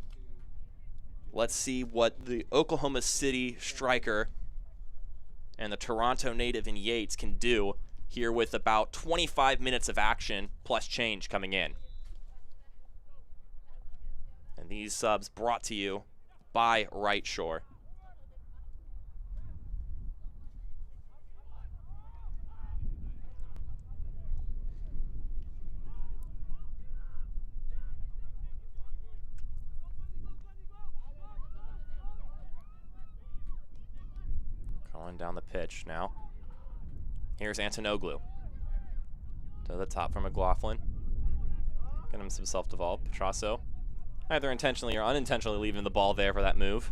let's see what the Oklahoma City striker and the Toronto native in Yates can do here with about 25 minutes of action plus change coming in. And these subs brought to you by Right Shore. Going down the pitch now. Here's Antonoglu. To the top for McLaughlin. Getting him some self-devolve. Petrasso, either intentionally or unintentionally leaving the ball there for that move.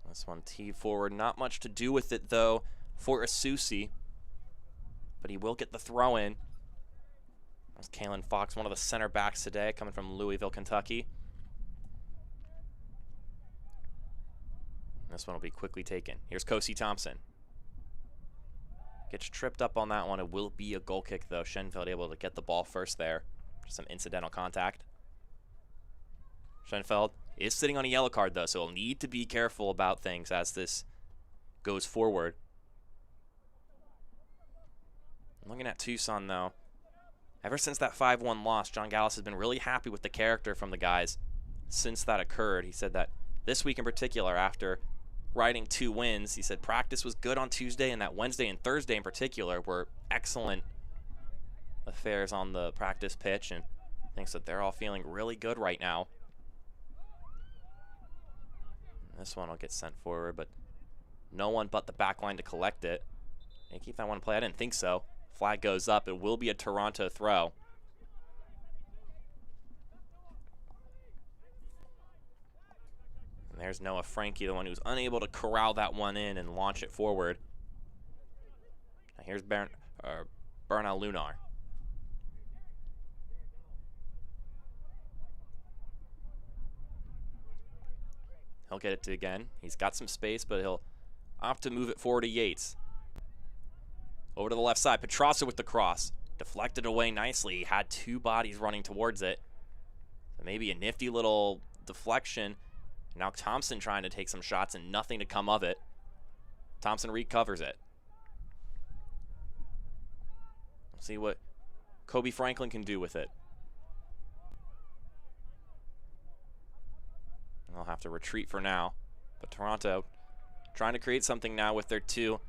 This one teed forward. Not much to do with it, though, for Asusi. But he will get the throw in. That's Kalen Fox, one of the center backs today, coming from Louisville, Kentucky. This one will be quickly taken. Here's Kosi Thompson. Gets tripped up on that one. It will be a goal kick, though. Schenfeld able to get the ball first there. Just some incidental contact. Schenfeld is sitting on a yellow card, though, so he'll need to be careful about things as this goes forward. Looking at Tucson, though, ever since that 5-1 loss, John Gallis has been really happy with the character from the guys since that occurred. He said that this week in particular, after riding 2 wins, he said practice was good on Tuesday, and that Wednesday and Thursday in particular were excellent affairs on the practice pitch, and thinks that they're all feeling really good right now. And this one will get sent forward, but no one but the back line to collect it. And keep that one in play. I didn't think so. Flag goes up. It will be a Toronto throw. And there's Noah Frankie, the one who's unable to corral that one in and launch it forward. Now here's Bernal Lunar. He'll get it to again. He's got some space, but he'll opt to move it forward to Yates. Over to the left side. Petrasa with the cross. Deflected away nicely. He had two bodies running towards it. So maybe a nifty little deflection. Now Thompson trying to take some shots and nothing to come of it. Thompson recovers it. Let's see what Kobe Franklin can do with it. They'll have to retreat for now. But Toronto trying to create something now with their two,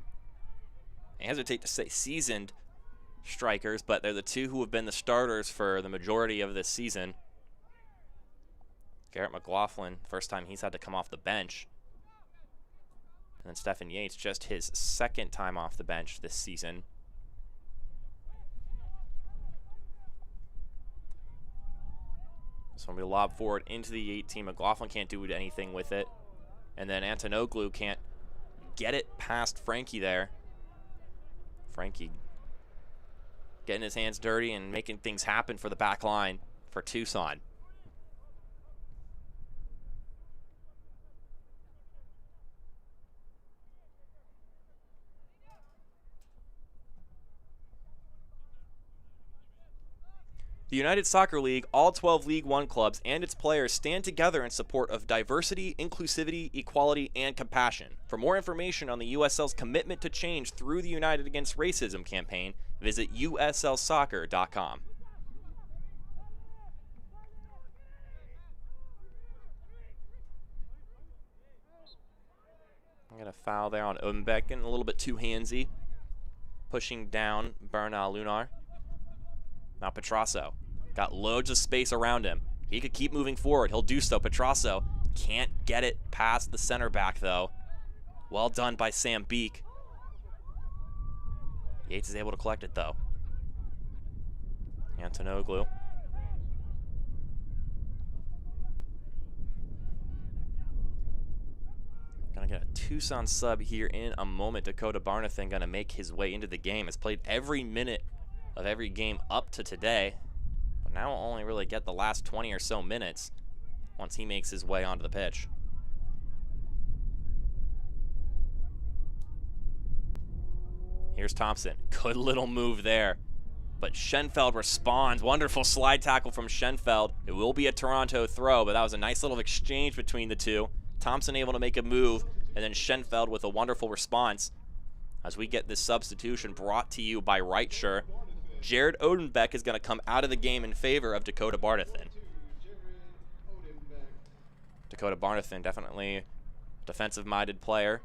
I hesitate to say seasoned strikers, but they're the two who have been the starters for the majority of this season. Garrett McLaughlin, first time he's had to come off the bench. And then Stephen Yates, just his second time off the bench this season. So when we lob forward into the 18, McLaughlin can't do anything with it. And then Antonoglu can't get it past Frankie there. Frankie getting his hands dirty and making things happen for the back line for Tucson. The United Soccer League, all 12 League One clubs, and its players stand together in support of diversity, inclusivity, equality, and compassion. For more information on the USL's commitment to change through the United Against Racism campaign, visit uslsoccer.com. I'm going to foul there on Odenbeck, getting a little bit too handsy. Pushing down Bernal Lunar. Now Petrasso. Got loads of space around him. He could keep moving forward. He'll do so. Petrasso can't get it past the center back, though. Well done by Sam Beek. Yates is able to collect it, though. Antonoglu. Gonna get a Tucson sub here in a moment. Dakota Barnathan gonna make his way into the game. Has played every minute of every game up to today, but now will only really get the last 20 or so minutes once he makes his way onto the pitch. Here's Thompson. Good little move there, but Schenfeld responds. Wonderful slide tackle from Schenfeld. It will be a Toronto throw, but that was a nice little exchange between the two. Thompson able to make a move, and then Schenfeld with a wonderful response as we get this substitution brought to you by Rightshire. Jared Odenbeck is going to come out of the game in favor of Dakota Barnathan. Dakota Barnathan, definitely defensive-minded player.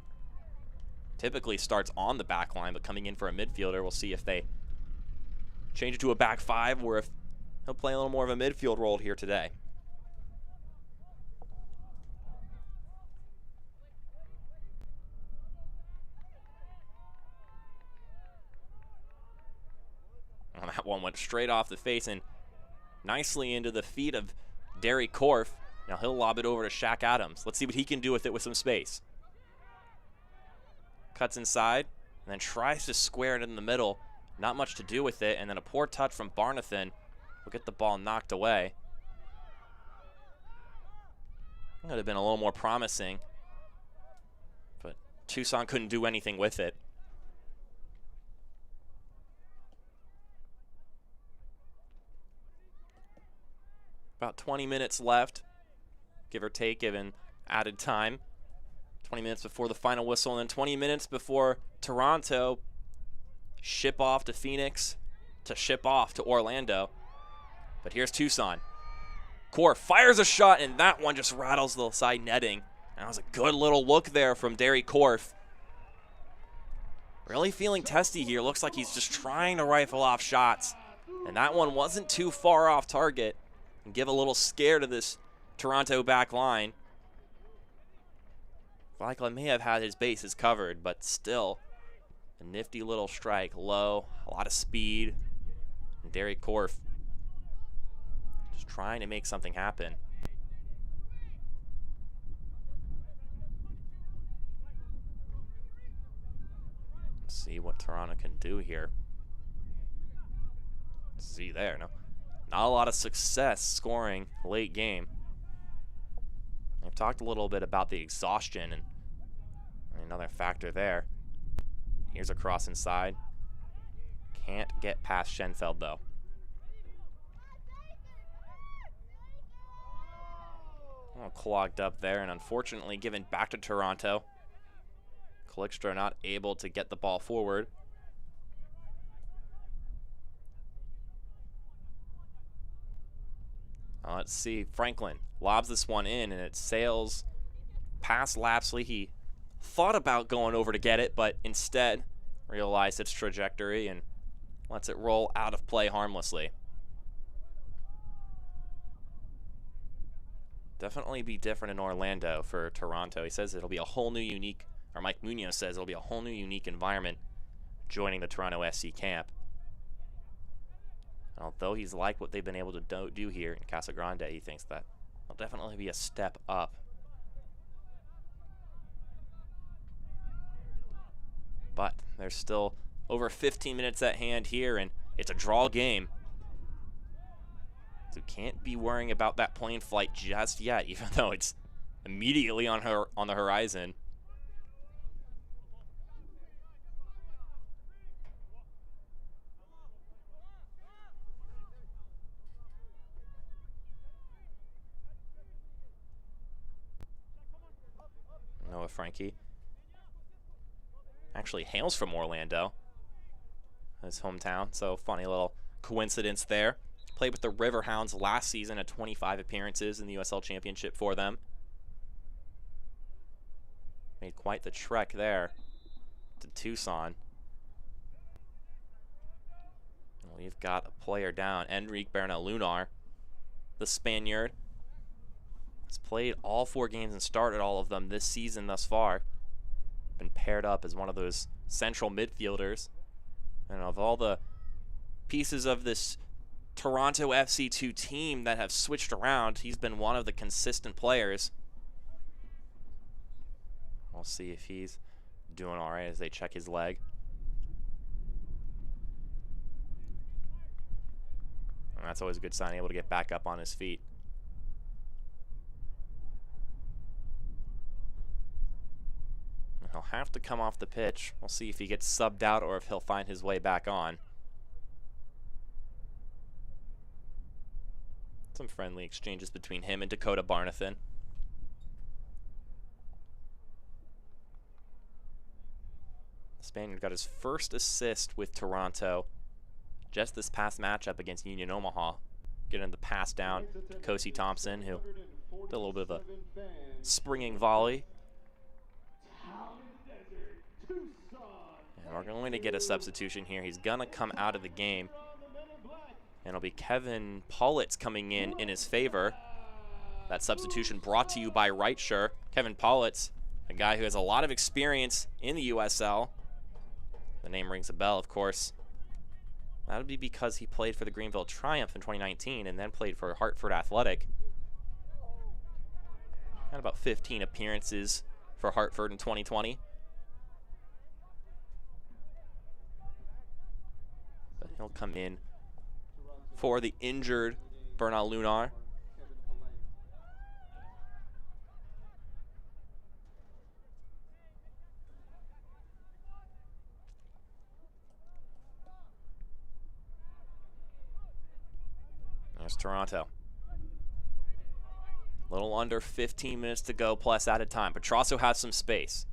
Typically starts on the back line, but coming in for a midfielder. We'll see if they change it to a back five or if he'll play a little more of a midfield role here today. That one went straight off the face and nicely into the feet of Derry Korf. Now he'll lob it over to Shaq Adams. Let's see what he can do with it with some space. Cuts inside and then tries to square it in the middle. Not much to do with it, and then a poor touch from Barnathan will get the ball knocked away. That would have been a little more promising, but Tucson couldn't do anything with it. About 20 minutes left, give or take, given added time. 20 minutes before the final whistle, and then 20 minutes before Toronto ship off to Phoenix to ship off to Orlando. But here's Tucson. Korf fires a shot, and that one just rattles the side netting. That was a good little look there from Derry Korf. Really feeling testy here. Looks like he's just trying to rifle off shots. And that one wasn't too far off target. And give a little scare to this Toronto back line. Franklin may have had his bases covered, but still a nifty little strike. Low, a lot of speed. And Derry Korf just trying to make something happen. Let's see what Toronto can do here. See there, no. Not a lot of success scoring late game. I've talked a little bit about the exhaustion and another factor there. Here's a cross inside. Can't get past Schenfeld, though. All clogged up there, and unfortunately given back to Toronto. Kalikstra not able to get the ball forward. Let's see. Franklin lobs this one in, and it sails past Lapsley. He thought about going over to get it, but instead realized its trajectory and lets it roll out of play harmlessly. Definitely be different in Orlando for Toronto. He says it'll be a whole new unique, or Mike Munoz says it'll be a whole new unique environment joining the Toronto FC camp. And although he's liked what they've been able to do here in Casa Grande, he thinks that will definitely be a step up. But there's still over 15 minutes at hand here, and it's a draw game. So can't be worrying about that plane flight just yet, even though it's immediately on the horizon. Noah Frankie actually hails from Orlando, his hometown, so funny little coincidence there. Played with the Riverhounds last season at 25 appearances in the USL Championship for them. Made quite the trek there to Tucson. And we've got a player down, Enrique Bernal Lunar, the Spaniard. Has played all 4 games and started all of them this season thus far. Been paired up as one of those central midfielders. And of all the pieces of this Toronto FC2 team that have switched around, he's been one of the consistent players. We'll see if he's doing all right as they check his leg. And that's always a good sign, able to get back up on his feet. He'll have to come off the pitch. We'll see if he gets subbed out or if he'll find his way back on. Some friendly exchanges between him and Dakota Barnathan. The Spaniard got his first assist with Toronto just this past matchup against Union Omaha. Getting the pass down to Kosi Thompson, who did a little bit of a springing volley. And we're going to get a substitution here. He's going to come out of the game. And it'll be Kevin Politz coming in his favor. That substitution brought to you by Rightsure. Kevin Politz, a guy who has a lot of experience in the USL. The name rings a bell, of course. That would be because he played for the Greenville Triumph in 2019 and then played for Hartford Athletic. Had about 15 appearances for Hartford in 2020. But he'll come in for the injured Bernal Lunar. There's Toronto. A little under 15 minutes to go plus added time. Petrasso has some space.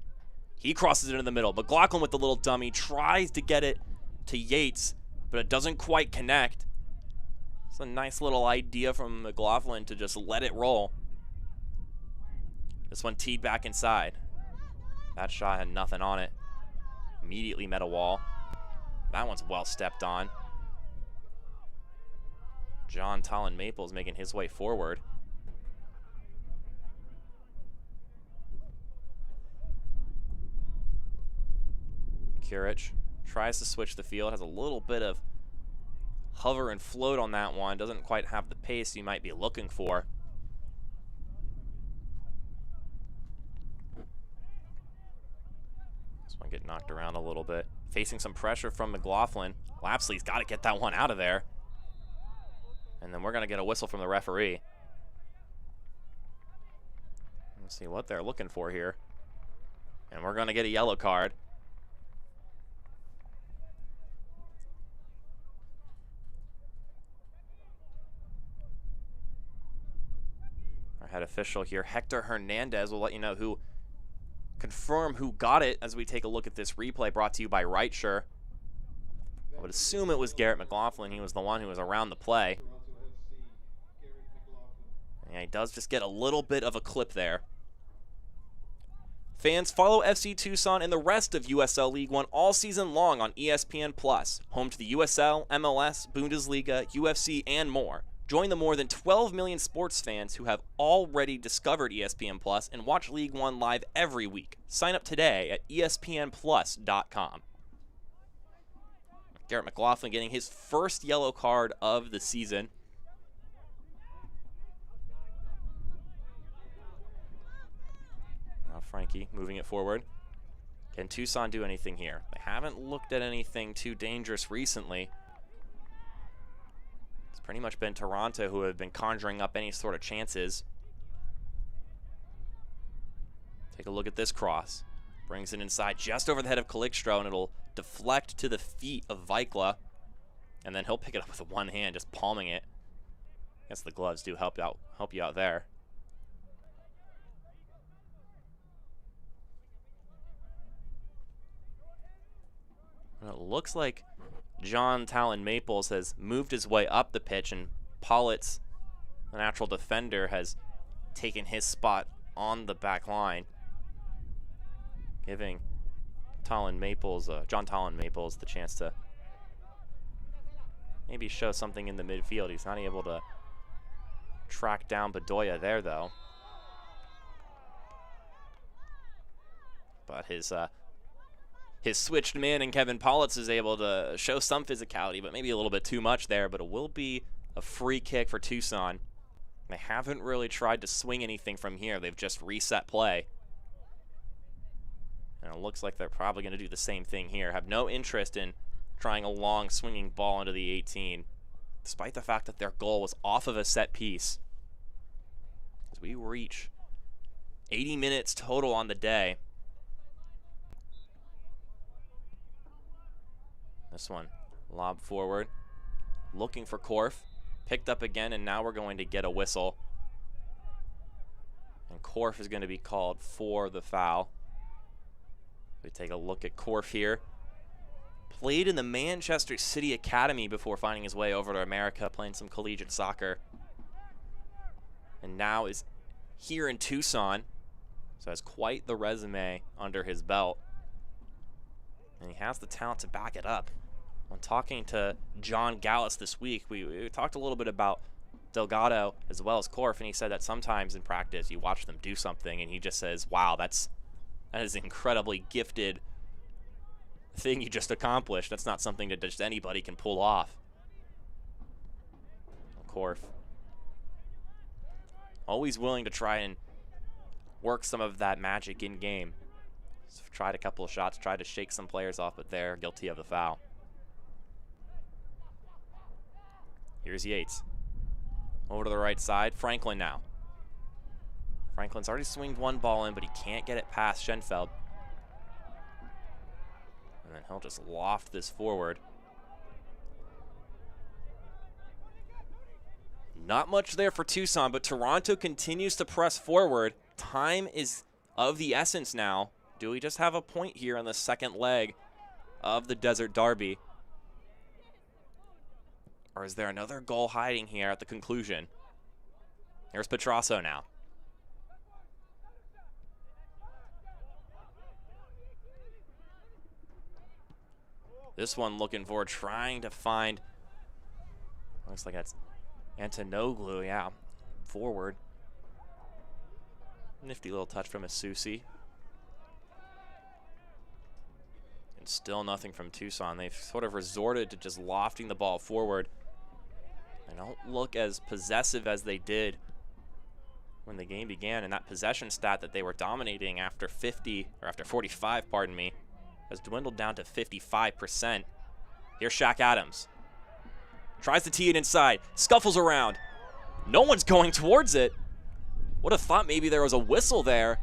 He crosses it into the middle. McLaughlin with the little dummy tries to get it to Yates, but it doesn't quite connect. It's a nice little idea from McLaughlin to just let it roll. This one teed back inside. That shot had nothing on it. Immediately met a wall. That one's well stepped on. John Tollin Maples making his way forward. Kurich tries to switch the field, has a little bit of hover and float on that one, doesn't quite have the pace you might be looking for. This one get knocked around a little bit. Facing some pressure from McLaughlin. Lapsley's got to get that one out of there. And then we're going to get a whistle from the referee. Let's see what they're looking for here. And we're going to get a yellow card. head official here, Hector Hernandez, will let you know confirm who got it as we take a look at this replay brought to you by Rightsure. I would assume it was Garrett McLaughlin. He was the one who was around the play. Yeah, he does just get a little bit of a clip there. Fans, follow FC Tucson and the rest of USL League One all season long on ESPN+, home to the USL, MLS, Bundesliga, UFC, and more. Join the more than 12 million sports fans who have already discovered ESPN+ and watch League One live every week. Sign up today at espnplus.com. Garrett McLaughlin getting his first yellow card of the season. Now Frankie moving it forward. Can Tucson do anything here? They haven't looked at anything too dangerous recently. It's pretty much been Toronto who have been conjuring up any sort of chances. Take a look at this cross. Brings it inside just over the head of Calixtro, and it'll deflect to the feet of Vikla. And then he'll pick it up with one hand, just palming it. I guess the gloves do help you out there. And it looks like John Talon Maples has moved his way up the pitch, and Pollitt, the natural defender, has taken his spot on the back line, giving John Talon Maples the chance to maybe show something in the midfield. He's not able to track down Bedoya there, though. But his switched man in Kevin Pollitt is able to show some physicality, but maybe a little bit too much there. But it will be a free kick for Tucson. They haven't really tried to swing anything from here. They've just reset play. And it looks like they're probably going to do the same thing here. Have no interest in trying a long swinging ball into the 18, despite the fact that their goal was off of a set piece. As we reach 80 minutes total on the day. This one, lob forward, looking for Korf, picked up again, and now we're going to get a whistle. And Korf is going to be called for the foul. We take a look at Korf here. Played in the Manchester City Academy before finding his way over to America, playing some collegiate soccer. And now is here in Tucson, so has quite the resume under his belt. And he has the talent to back it up. When talking to John Gallus this week, we talked a little bit about Delgado as well as Korf, and he said that sometimes in practice you watch them do something and he just says, wow, that is an incredibly gifted thing you just accomplished. That's not something that just anybody can pull off. Korf, always willing to try and work some of that magic in game. Tried a couple of shots, tried to shake some players off, but they're guilty of the foul. Here's Yates. Over to the right side. Franklin now. Franklin's already swinged one ball in, but he can't get it past Schenfeld. And then he'll just loft this forward. Not much there for Tucson, but Toronto continues to press forward. Time is of the essence now. Do we just have a point here on the second leg of the Desert Derby? Or is there another goal hiding here at the conclusion? Here's Petrasso now. This one looking for, trying to find, looks like that's Antonoglu, yeah, forward. Nifty little touch from Asusi. And still nothing from Tucson. They've sort of resorted to just lofting the ball forward. They don't look as possessive as they did when the game began, and that possession stat that they were dominating after 45, pardon me, has dwindled down to 55%. Here's Shaq Adams. Tries to tee it inside, scuffles around. No one's going towards it. Would have thought maybe there was a whistle there.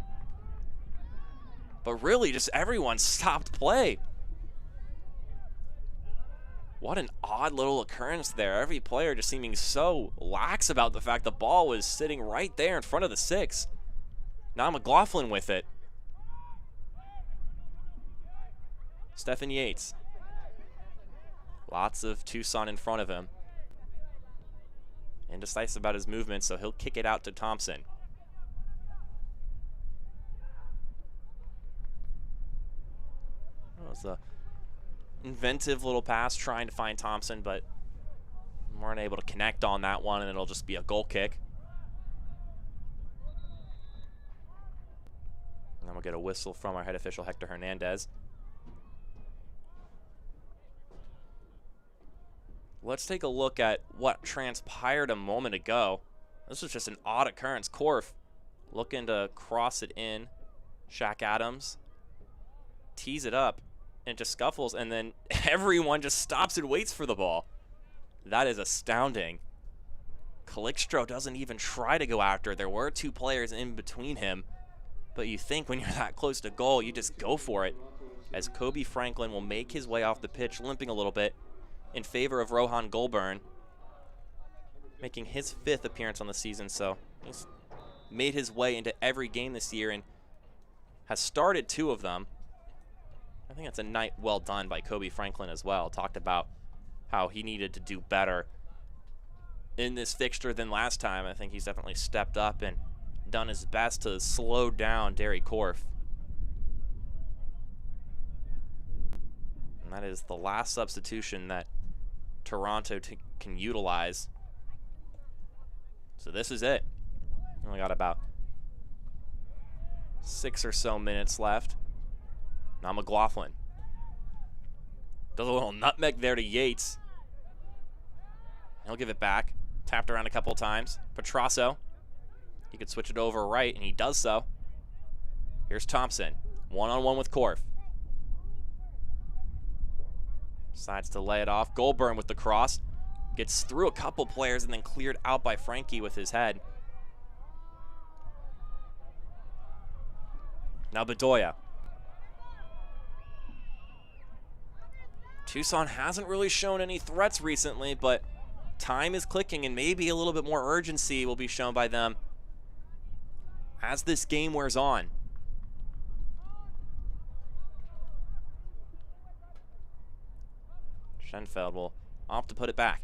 But really, just everyone stopped play. What an odd little occurrence there. Every player just seeming so lax about the fact the ball was sitting right there in front of the 6. Now McLaughlin with it. Stephen Yates. Lots of Tucson in front of him. Indecisive about his movement, so he'll kick it out to Thompson. That was a inventive little pass trying to find Thompson, but weren't able to connect on that one, and it'll just be a goal kick. And then we'll get a whistle from our head official, Hector Hernandez. Let's take a look at what transpired a moment ago. This was just an odd occurrence. Korf looking to cross it in. Shaq Adams tees it up and just scuffles, and then everyone just stops and waits for the ball. That is astounding. Calixto doesn't even try to go after. There were 2 players in between him, but you think when you're that close to goal, you just go for it, as Kobe Franklin will make his way off the pitch, limping a little bit, in favor of Rohan Goulburn, making his 5th appearance on the season. So he's made his way into every game this year and has started 2 of them. I think that's a night well done by Kobe Franklin as well. Talked about how he needed to do better in this fixture than last time. I think he's definitely stepped up and done his best to slow down Derry Korf. And that is the last substitution that Toronto can utilize. So this is it. Only got about 6 or so minutes left. Now McLaughlin does a little nutmeg there to Yates. He'll give it back. Tapped around a couple of times. Petrasso. He could switch it over right, and he does so. Here's Thompson. One-on-one with Korf. Decides to lay it off. Goulburn with the cross. Gets through a couple players and then cleared out by Frankie with his head. Now Bedoya. Tucson hasn't really shown any threats recently, but time is clicking, and maybe a little bit more urgency will be shown by them as this game wears on. Schenfeld will opt to put it back.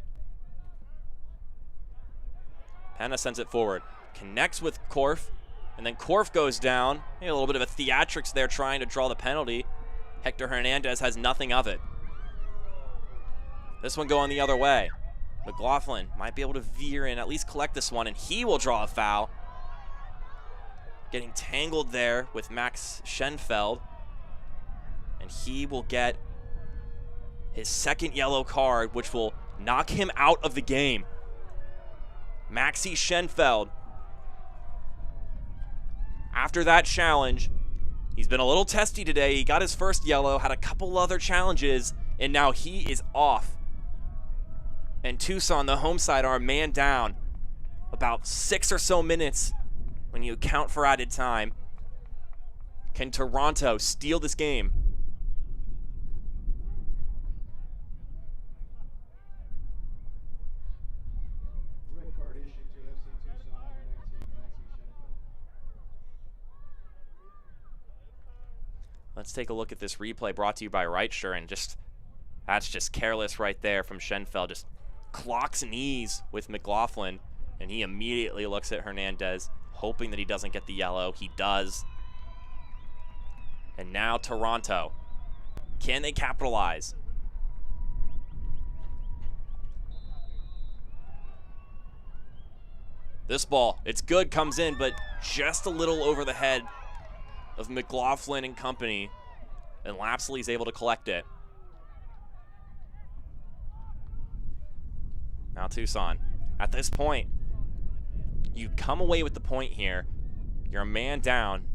Penna sends it forward. Connects with Korf, and then Korf goes down. A little bit of a theatrics there trying to draw the penalty. Hector Hernandez has nothing of it. This one going the other way. McLaughlin might be able to veer in, at least collect this one, and he will draw a foul. Getting tangled there with Max Schenfeld, and he will get his 2nd yellow card, which will knock him out of the game. Maxi Schenfeld, after that challenge, he's been a little testy today. He got his 1st yellow, had a couple other challenges, and now he is off. And Tucson, the home side, are a man down. About 6 or so minutes when you account for added time. Can Toronto steal this game? Red card issued to FC Tucson, number 19, Maxi Schenfeld. Let's take a look at this replay brought to you by Reitscher, and that's just careless right there from Schenfeld. Just clocks knees with McLaughlin, and he immediately looks at Hernandez, hoping that he doesn't get the yellow. He does. And now Toronto. Can they capitalize? This ball, it's good, comes in, but just a little over the head of McLaughlin and company, and Lapsley's able to collect it. Now Tucson, at this point, you come away with the point here. You're a man down.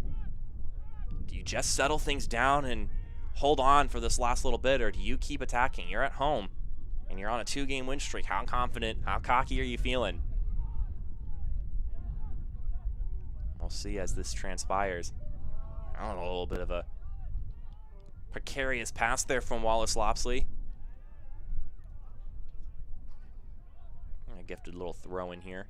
Do you just settle things down and hold on for this last little bit, or do you keep attacking? You're at home, and you're on a 2-game win streak. How confident, how cocky are you feeling? We'll see as this transpires. I don't know, a little bit of a precarious pass there from Wallace Lapsley. A gifted little throw in here.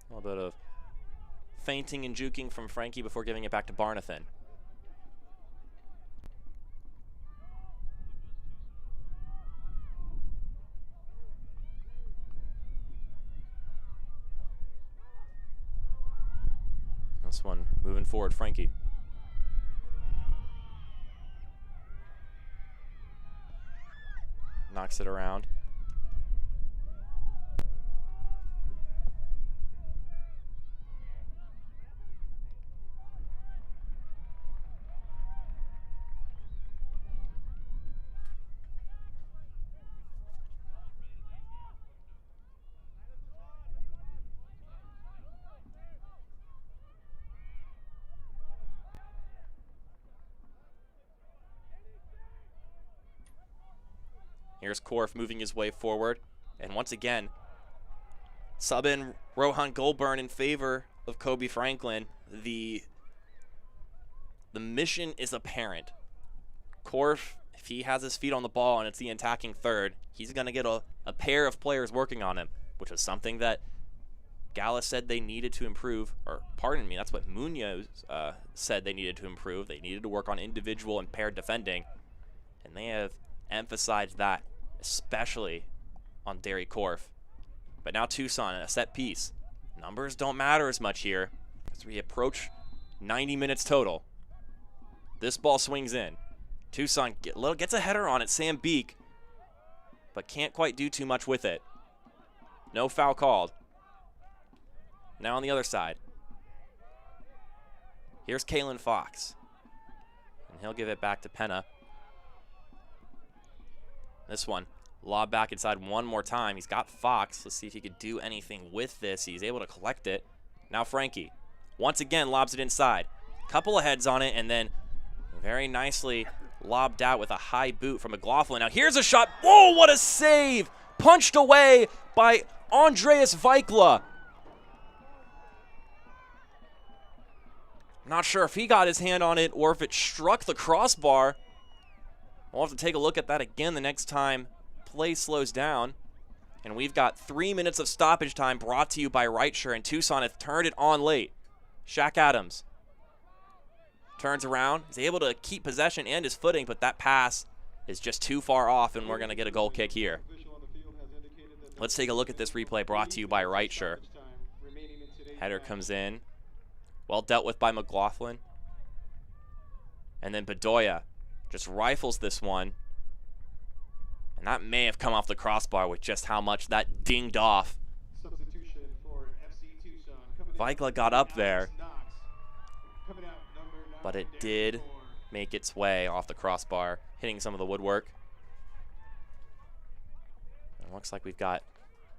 A little bit of feinting and juking from Frankie before giving it back to Barnathan. This one moving forward, Frankie. Knocks it around. Here's Korf moving his way forward. And once again, sub in Rohan Goldburn in favor of Kobe Franklin. The mission is apparent. Korf, if he has his feet on the ball and it's the attacking third, he's going to get a pair of players working on him, which is something that Gallus said they needed to improve. Or, pardon me, that's what Munoz said they needed to improve. They needed to work on individual and paired defending. And they have emphasized that, especially on Derry Korf. But now Tucson, a set piece. Numbers don't matter as much here as we approach 90 minutes total. This ball swings in. Tucson gets a header on it, Sam Beek, but can't quite do too much with it. No foul called. Now on the other side. Here's Kalen Fox. And he'll give it back to Penna. This one, lob back inside one more time. He's got Fox. Let's see if he could do anything with this. He's able to collect it. Now Frankie, once again, lobs it inside. Couple of heads on it, and then very nicely lobbed out with a high boot from McLaughlin. Now here's a shot. Whoa, what a save! Punched away by Andreas Vikla. Not sure if he got his hand on it or if it struck the crossbar. We'll have to take a look at that again the next time play slows down. And we've got 3 minutes of stoppage time brought to you by Rightshire, and Tucson has turned it on late. Shaq Adams turns around. He's able to keep possession and his footing, but that pass is just too far off, and we're going to get a goal kick here. Let's take a look at this replay brought to you by Rightshire. Header comes in. Well dealt with by McLaughlin. And then Bedoya just rifles this one. And that may have come off the crossbar with just how much that dinged off. Vikla got up there, but it did make its way off the crossbar, hitting some of the woodwork. It looks like we've got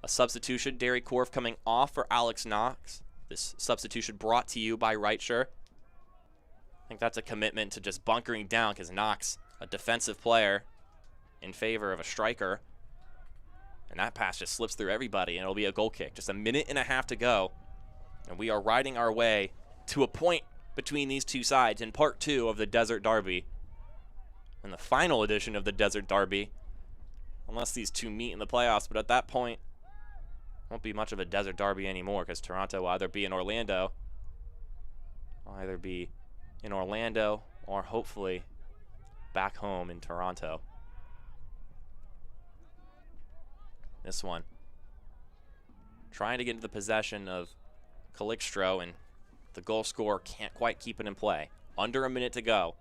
a substitution. Derry Korf coming off for Alex Knox. This substitution brought to you by Rightshire. I think that's a commitment to just bunkering down, because Knox, a defensive player, in favor of a striker. And that pass just slips through everybody, and it'll be a goal kick. Just a minute and a half to go. And we are riding our way to a point between these two sides in part 2 of the Desert Derby. And the final edition of the Desert Derby. Unless these two meet in the playoffs. But at that point, won't be much of a Desert Derby anymore, because Toronto will either be in Orlando. Or hopefully back home in Toronto. This one, trying to get into the possession of Calixtro, and the goal scorer can't quite keep it in play. Under a minute to go.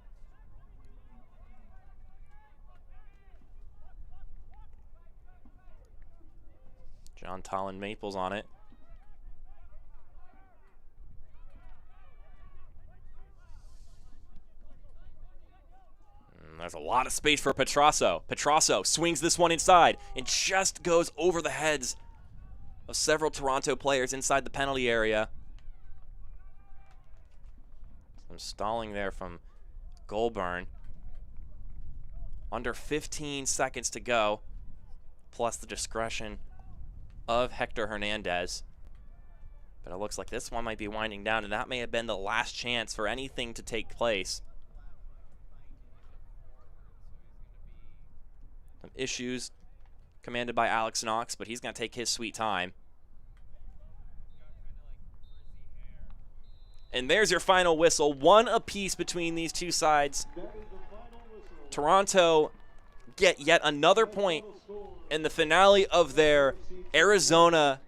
John Tollin Maples on it. There's a lot of space for Petrasso. Petrasso swings this one inside and just goes over the heads of several Toronto players inside the penalty area. Some stalling there from Goldburn. Under 15 seconds to go, plus the discretion of Hector Hernandez. But it looks like this one might be winding down, and that may have been the last chance for anything to take place. Some issues commanded by Alex Knox, but he's going to take his sweet time. And there's your final whistle. 1 apiece between these two sides. Toronto get yet another point in the finale of their Arizona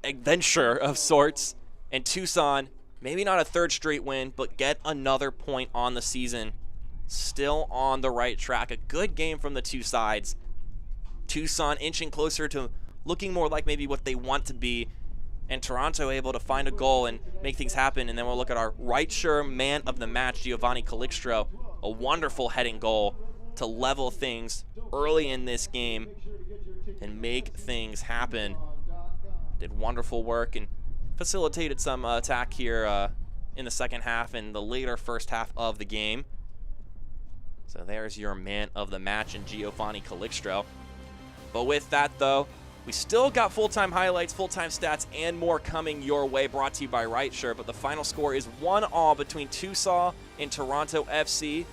adventure of sorts. And Tucson, maybe not a 3rd straight win, but get another point on the season. Still on the right track. A good game from the two sides. Tucson inching closer to looking more like maybe what they want to be. And Toronto able to find a goal and make things happen. And then we'll look at our right-sure man of the match, Giovanni Calixtro. A wonderful heading goal to level things early in this game and make things happen. Did wonderful work and facilitated some attack here in the second half and the later first half of the game. So there's your man of the match in Giovanni Calixtro. But with that, though, we still got full-time highlights, full-time stats, and more coming your way, brought to you by Right Sure. But the final score is 1-1 between Tucson and Toronto FC.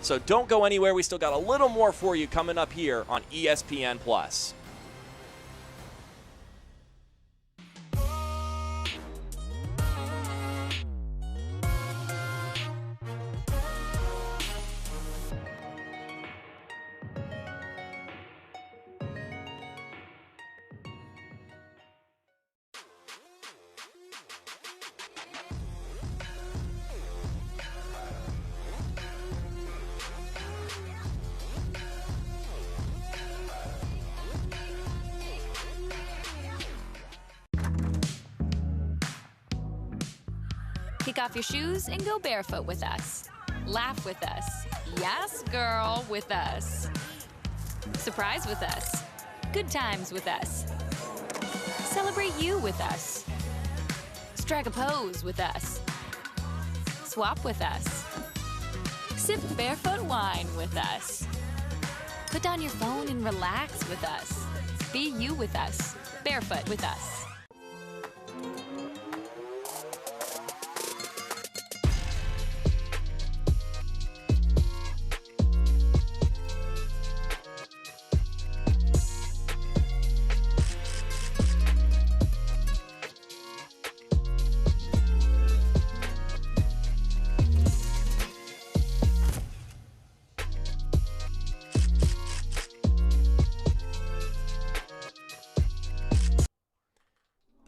So don't go anywhere. We still got a little more for you coming up here on ESPN+. Kick off your shoes and go barefoot with us. Laugh with us. Yes, girl, with us. Surprise with us. Good times with us. Celebrate you with us. Strike a pose with us. Swap with us. Sip barefoot wine with us. Put down your phone and relax with us. Be you with us. Barefoot with us.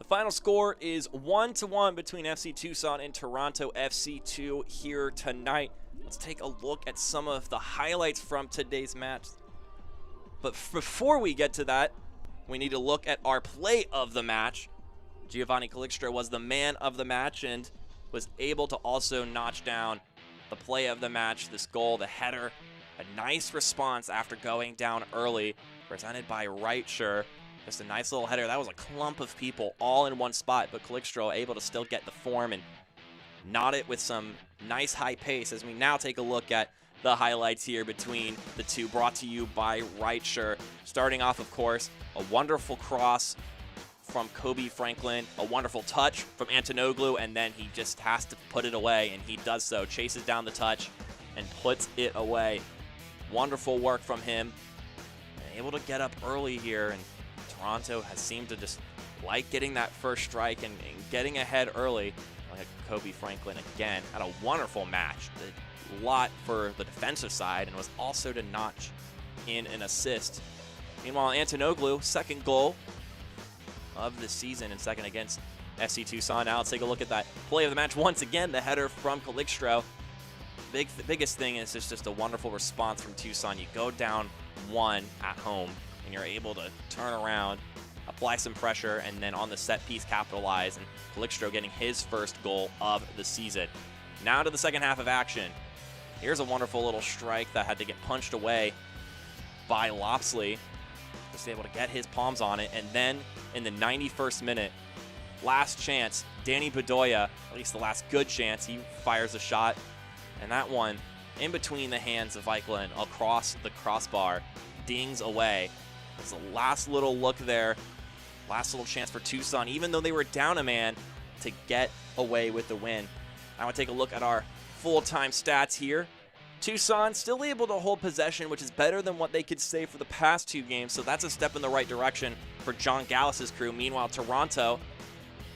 Final score is 1-1 between FC Tucson and Toronto FC2 here tonight. Let's take a look at some of the highlights from today's match. But before we get to that, we need to look at our play of the match. Giovanni Calixtro was the man of the match and was able to also notch down the play of the match. This goal, the header, a nice response after going down early, presented by Right Sure. Just a nice little header. That was a clump of people all in one spot, but Calixtro able to still get the form and knot it with some nice high pace as we now take a look at the highlights here between the two, brought to you by Right Sure. Starting off, of course, a wonderful cross from Kobe Franklin, a wonderful touch from Antonoglu, and then he just has to put it away, and he does so. Chases down the touch and puts it away. Wonderful work from him. Able to get up early here, and Toronto has seemed to just like getting that first strike and getting ahead early. Like Kobe Franklin again had a wonderful match. A lot for the defensive side and was also to notch in an assist. Meanwhile, Antonoglu, second goal of the season and second against FC Tucson. Now let's take a look at that play of the match. Once again, the header from Calixtro. Biggest thing is just a wonderful response from Tucson. You go down 1 at home, and you're able to turn around, apply some pressure, and then on the set piece capitalize, and Calixtro getting his first goal of the season. Now to the second half of action. Here's a wonderful little strike that had to get punched away by Lopsley. Just able to get his palms on it, and then in the 91st minute, last chance, Danny Bedoya, at least the last good chance, he fires a shot, and that one in between the hands of Eichland across the crossbar, dings away. It's the last little look there, last little chance for Tucson, even though they were down a man, to get away with the win. I want to take a look at our full-time stats here. Tucson still able to hold possession, which is better than what they could say for the past 2 games, so that's a step in the right direction for John Gallus's crew. Meanwhile, Toronto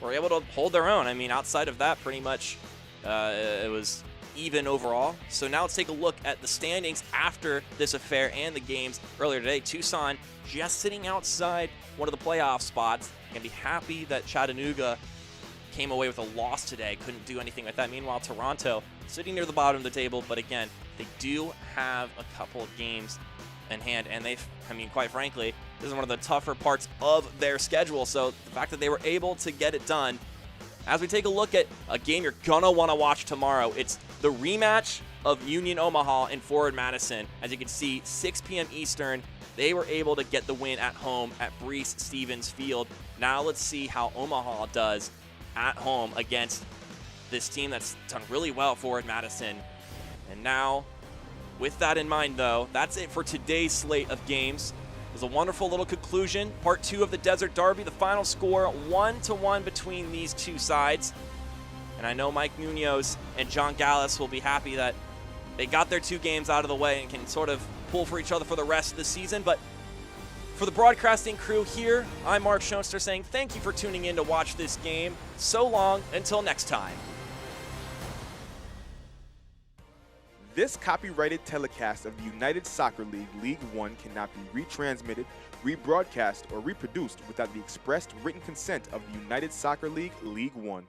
were able to hold their own. I mean, outside of that, pretty much it was even overall. So now let's take a look at the standings after this affair and the games earlier today. Tucson just sitting outside one of the playoff spots. Gonna be happy that Chattanooga came away with a loss today. Couldn't do anything with that. Meanwhile, Toronto sitting near the bottom of the table, but again, they do have a couple of games in hand, and quite frankly, this is one of the tougher parts of their schedule. So the fact that they were able to get it done. As we take a look at a game you're gonna want to watch tomorrow, it's the rematch of Union Omaha and Forward Madison. As you can see, 6 p.m. Eastern, they were able to get the win at home at Brees Stevens Field. Now let's see how Omaha does at home against this team that's done really well at Forward Madison. And now, with that in mind though, that's it for today's slate of games. It was a wonderful little conclusion. Part 2 of the Desert Derby, the final score 1-1 between these two sides. And I know Mike Munoz and John Gallus will be happy that they got their 2 games out of the way and can sort of pull for each other for the rest of the season. But for the broadcasting crew here, I'm Mark Schoenster saying thank you for tuning in to watch this game. So long, until next time. This copyrighted telecast of the United Soccer League League One cannot be retransmitted, rebroadcast, or reproduced without the expressed written consent of the United Soccer League League One.